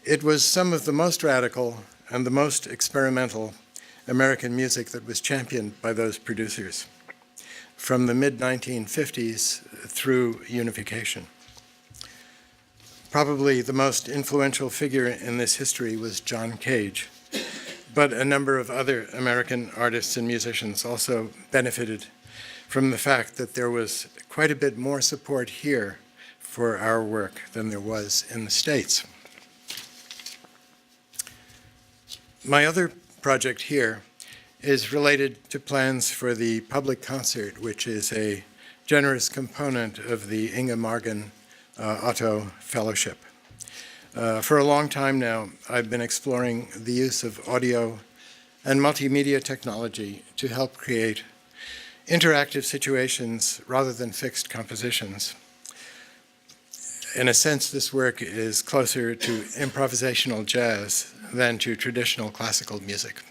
Speaker 12: It was some of the most radical and the most experimental American music that was championed by those producers from the mid-1950s through unification. Probably the most influential figure in this history was John Cage, but a number of other American artists and musicians also benefited from the fact that there was quite a bit more support here for our work than there was in the States. My other project here is related to plans for the public concert, which is a generous component of the Inge Margin Otto Fellowship. For a long time now, I've been exploring the use of audio and multimedia technology to help create interactive situations rather than fixed compositions. In a sense, this work is closer to improvisational jazz than to traditional classical music.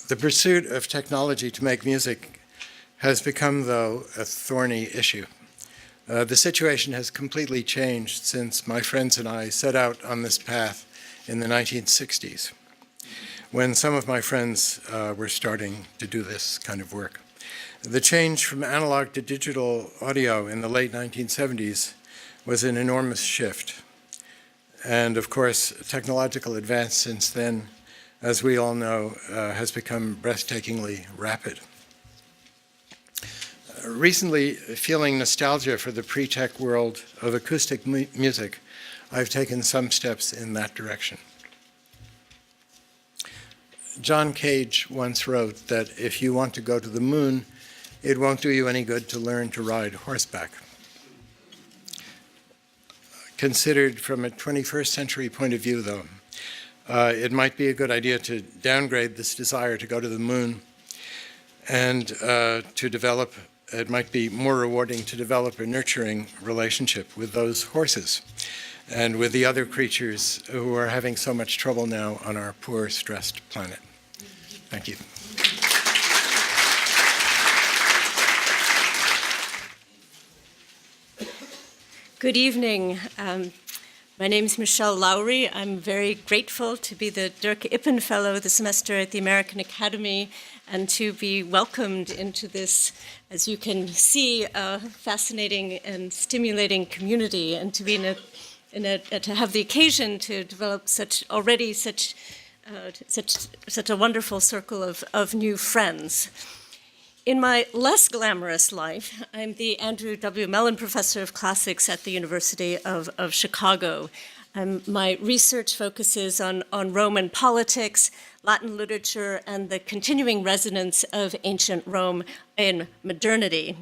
Speaker 12: The pursuit of technology to make music has become, though, a thorny issue. The situation has completely changed since my friends and I set out on this path in the 1960s, when some of my friends were starting to do this kind of work. The change from analog to digital audio in the late 1970s was an enormous shift. And of course, technological advance since then, as we all know, has become breathtakingly rapid. Recently, feeling nostalgia for the pre-tech world of acoustic music, I've taken some steps in that direction. John Cage once wrote that if you want to go to the moon, it won't do you any good to learn to ride horseback. Considered from a 21st century point of view, though, it might be a good idea to downgrade this desire to go to the moon and to develop, it might be more rewarding to develop a nurturing relationship with those horses and with the other creatures who are having so much trouble now on our poor, stressed planet. Thank you.
Speaker 13: Good evening. My name is Michelle Lowry. I'm very grateful to be the Dirk Ippen Fellow this semester at the American Academy and to be welcomed into this, as you can see, fascinating and stimulating community, and to be to have the occasion to develop such a wonderful circle of new friends. In my less glamorous life, I'm the Andrew W. Mellon Professor of Classics at the University of Chicago. My research focuses on Roman politics, Latin literature, and the continuing resonance of ancient Rome in modernity.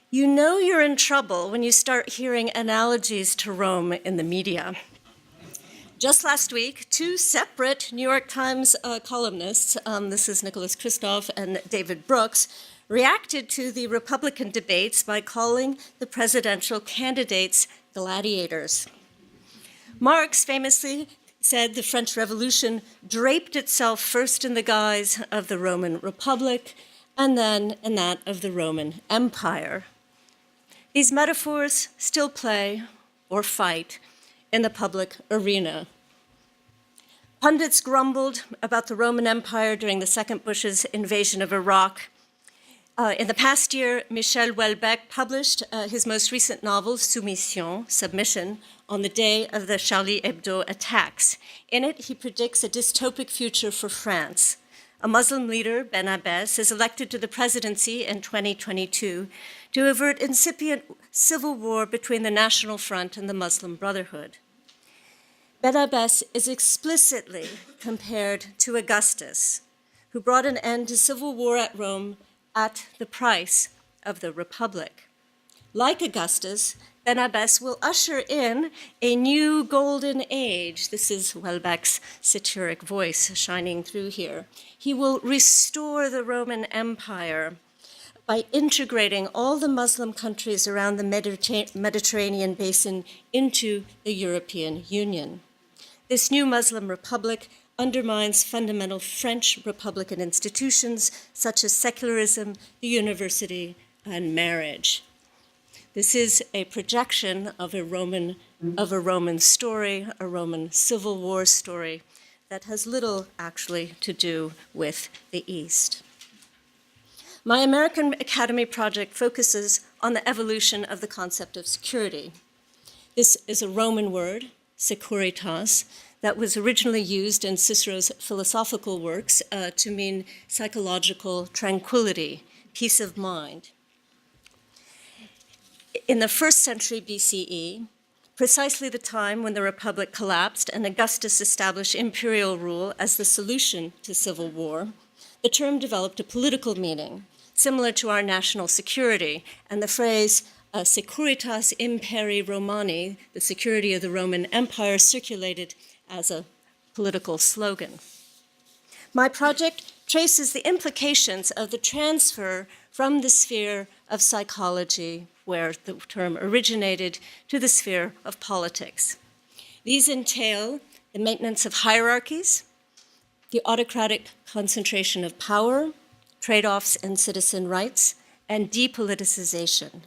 Speaker 13: You know you're in trouble when you start hearing analogies to Rome in the media. Just last week, two separate New York Times columnists, this is Nicholas Kristof and David Brooks, reacted to the Republican debates by calling the presidential candidates gladiators. Marx famously said the French Revolution draped itself first in the guise of the Roman Republic and then in that of the Roman Empire. These metaphors still play or fight in the public arena. Pundits grumbled about the Roman Empire during the second Bush's invasion of Iraq. In the past year, Michel Houellebecq published his most recent novel, Soumission, Submission, on the day of the Charlie Hebdo attacks. In it, he predicts a dystopic future for France. A Muslim leader, Ben Abbas, is elected to the presidency in 2022 to avert incipient civil war between the National Front and the Muslim Brotherhood. Ben Abbas is explicitly compared to Augustus, who brought an end to civil war at Rome at the price of the Republic. Like Augustus, Ben Abbas will usher in a new golden age. This is Houellebecq's satiric voice shining through here. He will restore the Roman Empire by integrating all the Muslim countries around the Mediterranean basin into the European Union. This new Muslim republic undermines fundamental French Republican institutions such as secularism, the university, and marriage. This is a projection of a Roman story, a Roman Civil War story that has little actually to do with the East. My American Academy project focuses on the evolution of the concept of security. This is a Roman word, securitas, that was originally used in Cicero's philosophical works to mean psychological tranquility, peace of mind. In the 1st century BCE, precisely the time when the Republic collapsed and Augustus established imperial rule as the solution to civil war, the term developed a political meaning, similar to our national security, and the phrase securitas imperi Romani, the security of the Roman Empire, circulated as a political slogan. My project traces the implications of the transfer from the sphere of psychology, where the term originated, to the sphere of politics. These entail the maintenance of hierarchies, the autocratic concentration of power, trade-offs in citizen rights, and depoliticization.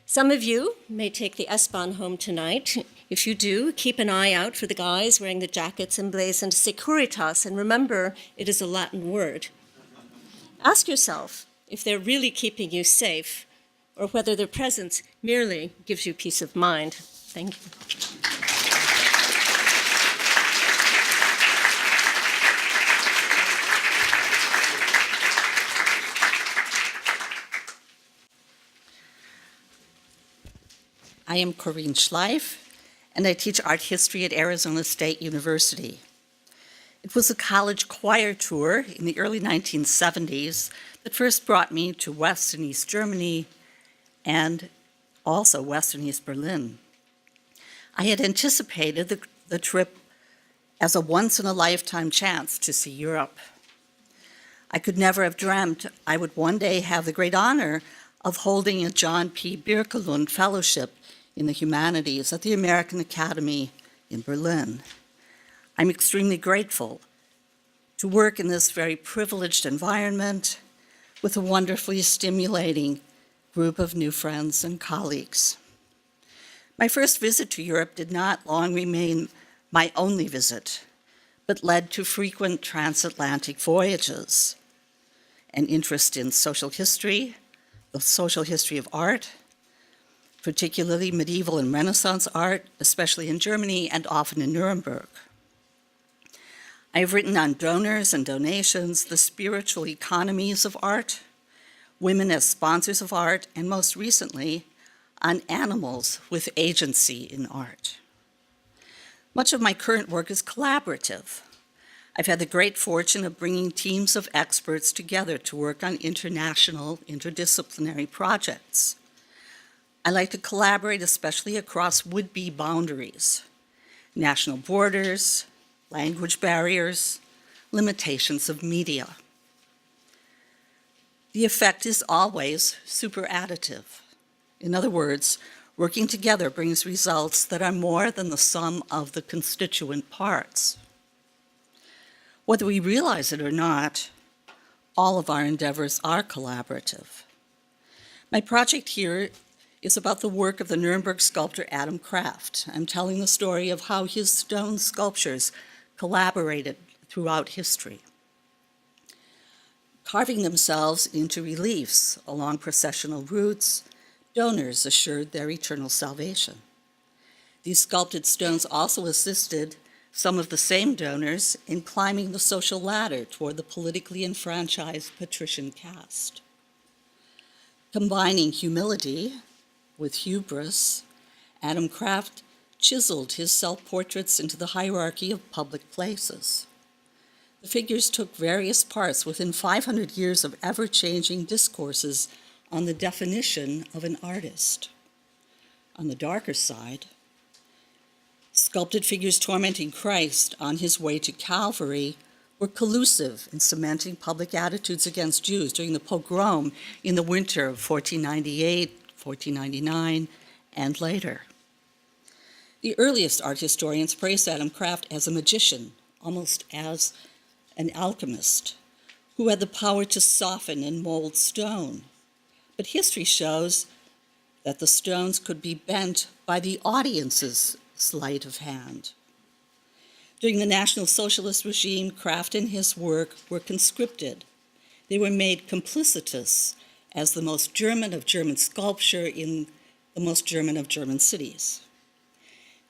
Speaker 13: Some of you may take the S-Bahn home tonight. If you do, keep an eye out for the guys wearing the jackets emblazoned Securitas, and remember, it is a Latin word. Ask yourself if they're really keeping you safe, or whether their presence merely gives you peace of mind. Thank you.
Speaker 14: I am Kareem Schleif, and I teach art history at Arizona State University. It was a college choir tour in the early 1970s that first brought me to West and East Germany and also West and East Berlin. I had anticipated the trip as a once-in-a-lifetime chance to see Europe. I could never have dreamt I would one day have the great honor of holding a John P. Birkelund Fellowship in the Humanities at the American Academy in Berlin. I'm extremely grateful to work in this very privileged environment with a wonderfully stimulating group of new friends and colleagues. My first visit to Europe did not long remain my only visit, but led to frequent transatlantic voyages, an interest in social history, the social history of art, particularly medieval and Renaissance art, especially in Germany and often in Nuremberg. I have written on donors and donations, the spiritual economies of art, women as sponsors of art, and most recently, on animals with agency in art. Much of my current work is collaborative. I've had the great fortune of bringing teams of experts together to work on international, interdisciplinary projects. I like to collaborate especially across would-be boundaries, national borders, language barriers, limitations of media. The effect is always super additive. In other words, working together brings results that are more than the sum of the constituent parts. Whether we realize it or not, all of our endeavors are collaborative. My project here is about the work of the Nuremberg sculptor Adam Kraft. I'm telling the story of how his stone sculptures collaborated throughout history, carving themselves into reliefs along processional routes. Donors assured their eternal salvation. These sculpted stones also assisted some of the same donors in climbing the social ladder toward the politically enfranchised patrician caste. Combining humility with hubris, Adam Kraft chiseled his self-portraits into the hierarchy of public places. The figures took various parts within 500 years of ever-changing discourses on the definition of an artist. On the darker side, sculpted figures tormenting Christ on his way to Calvary were collusive in cementing public attitudes against Jews during the pogrom in the winter of 1498, 1499, and later. The earliest art historians praised Adam Kraft as a magician, almost as an alchemist, who had the power to soften and mold stone. But history shows that the stones could be bent by the audience's sleight of hand. During the National Socialist regime, Kraft and his work were conscripted. They were made complicitous as the most German of German sculpture in the most German of German cities.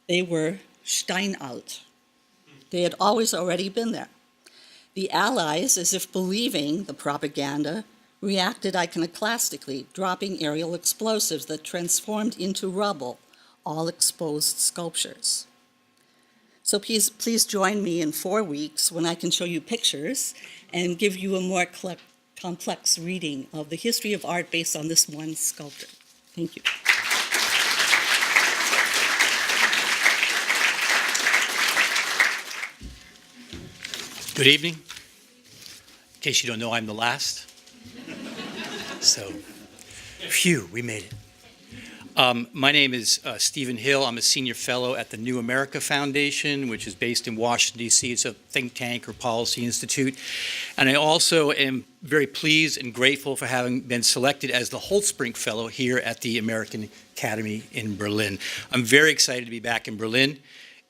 Speaker 14: They were steinalt. They had always already been there. The Allies, as if believing the propaganda, reacted iconoclastically, dropping aerial explosives that transformed into rubble all exposed sculptures. So please join me in 4 weeks when I can show you pictures and give you a more complex reading of the history of art based on this one sculptor. Thank you.
Speaker 15: Good evening. In case you don't know, I'm the last. So, phew, we made it. My name is Stephen Hill. I'm a senior fellow at the New America Foundation, which is based in Washington, D.C. It's a think tank or policy institute. And I also am very pleased and grateful for having been selected as the Holtzbrink Fellow here at the American Academy in Berlin. I'm very excited to be back in Berlin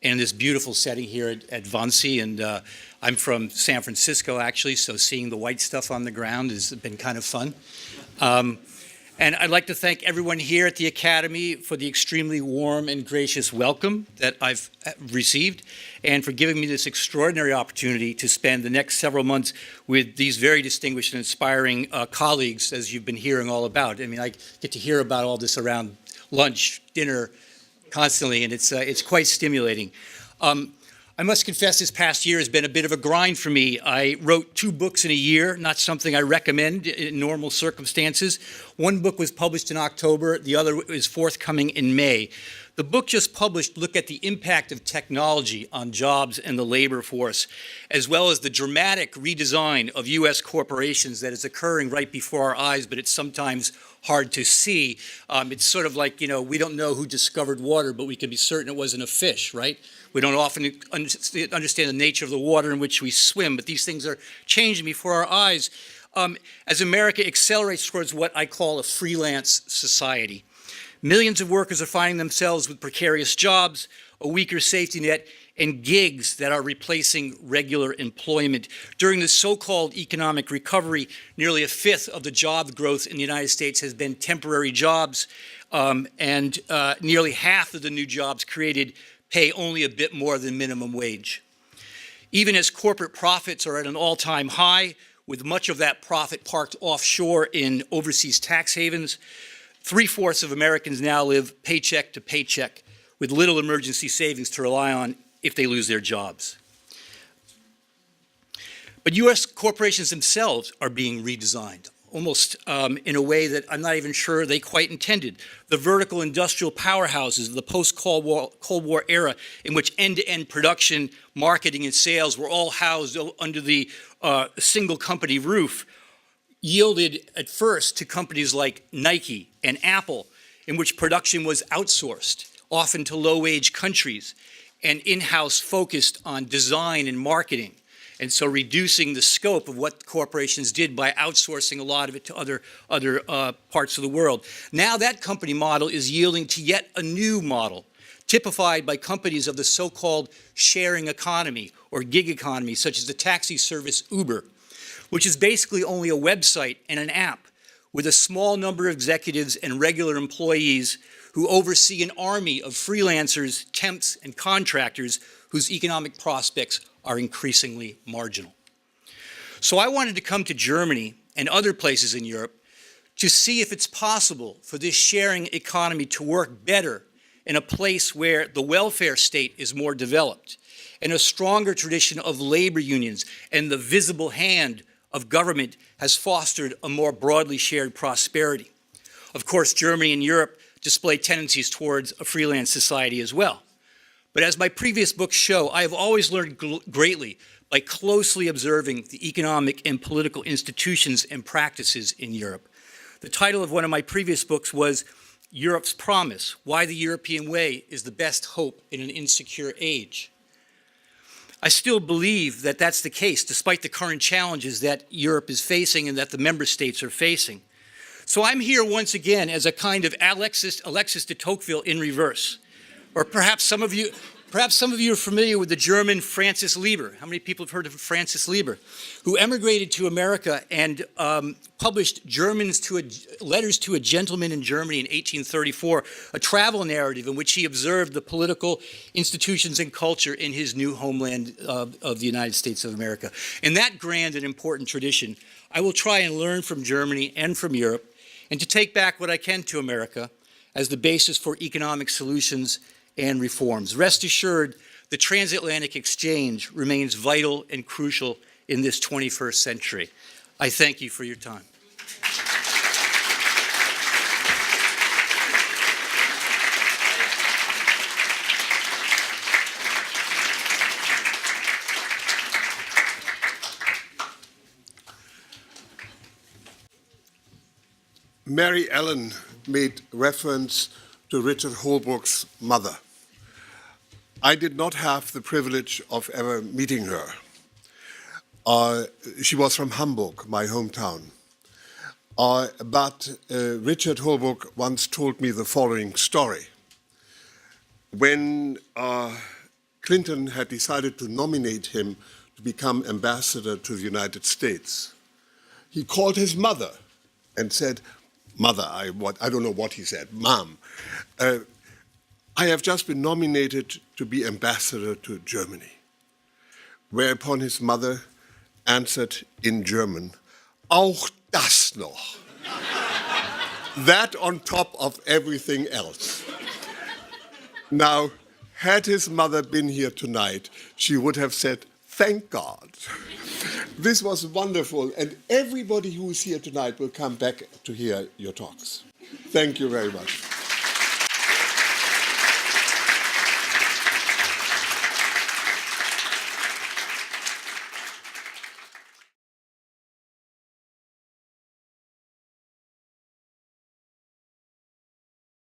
Speaker 15: and in this beautiful setting here at Wannsee. And I'm from San Francisco, actually, so seeing the white stuff on the ground has been kind of fun. And I'd like to thank everyone here at the Academy for the extremely warm and gracious welcome that I've received and for giving me this extraordinary opportunity to spend the next several months with these very distinguished and inspiring colleagues, as you've been hearing all about. I mean, I get to hear about all this around lunch, dinner, constantly, and it's quite stimulating. I must confess this past year has been a bit of a grind for me. I wrote 2 books in a year, not something I recommend in normal circumstances. One book was published in October, the other is forthcoming in May. The book just published looked at the impact of technology on jobs and the labor force, as well as the dramatic redesign of U.S. corporations that is occurring right before our eyes, but it's sometimes hard to see. It's sort of like, we don't know who discovered water, but we can be certain it wasn't a fish, right? We don't often understand the nature of the water in which we swim, but these things are changing before our eyes. As America accelerates towards what I call a freelance society, millions of workers are finding themselves with precarious jobs, a weaker safety net, and gigs that are replacing regular employment. During the so-called economic recovery, nearly a fifth of the job growth in the United States has been temporary jobs, and nearly half of the new jobs created pay only a bit more than minimum wage. Even as corporate profits are at an all-time high, with much of that profit parked offshore in overseas tax havens, 3/4 of Americans now live paycheck to paycheck with little emergency savings to rely on if they lose their jobs. But U.S. corporations themselves are being redesigned, almost in a way that I'm not even sure they quite intended. The vertical industrial powerhouses of the post-Cold War era, in which end-to-end production, marketing, and sales were all housed under the single company roof, yielded at first to companies like Nike and Apple, in which production was outsourced, often to low-wage countries, and in-house focused on design and marketing, and so reducing the scope of what corporations did by outsourcing a lot of it to other parts of the world. Now that company model is yielding to yet a new model, typified by companies of the so-called sharing economy or gig economy, such as the taxi service Uber, which is basically only a website and an app with a small number of executives and regular employees who oversee an army of freelancers, temps, and contractors whose economic prospects are increasingly marginal. So I wanted to come to Germany and other places in Europe to see if it's possible for this sharing economy to work better in a place where the welfare state is more developed and a stronger tradition of labor unions and the visible hand of government has fostered a more broadly shared prosperity. Of course, Germany and Europe display tendencies towards a freelance society as well. But as my previous books show, I have always learned greatly by closely observing the economic and political institutions and practices in Europe. The title of one of my previous books was Europe's Promise: Why the European Way is the Best Hope in an Insecure Age. I still believe that that's the case, despite the current challenges that Europe is facing and that the member states are facing. So I'm here once again as a kind of Alexis de Tocqueville in reverse. Or perhaps some of you are familiar with the German Francis Lieber. How many people have heard of Francis Lieber? Who emigrated to America and published Letters to a Gentleman in Germany in 1834, a travel narrative in which he observed the political institutions and culture in his new homeland of the United States of America. In that grand and important tradition, I will try and learn from Germany and from Europe, and to take back what I can to America as the basis for economic solutions and reforms. Rest assured, the transatlantic exchange remains vital and crucial in this 21st century. I thank you for your time.
Speaker 1: Mary Ellen made reference to Richard Holbrooke's mother. I did not have the privilege of ever meeting her. She was from Hamburg, my hometown. But Richard Holbrooke once told me the following story. When Clinton had decided to nominate him to become ambassador to the United States, he called his mother and said, "Mother," I don't know what he said, "Mom, I have just been nominated to be ambassador to Germany." Whereupon his mother answered in German, "Auch das noch." That on top of everything else. Now, had his mother been here tonight, she would have said, "Thank God." This was wonderful, and everybody who is here tonight will come back to hear your talks. Thank you very much.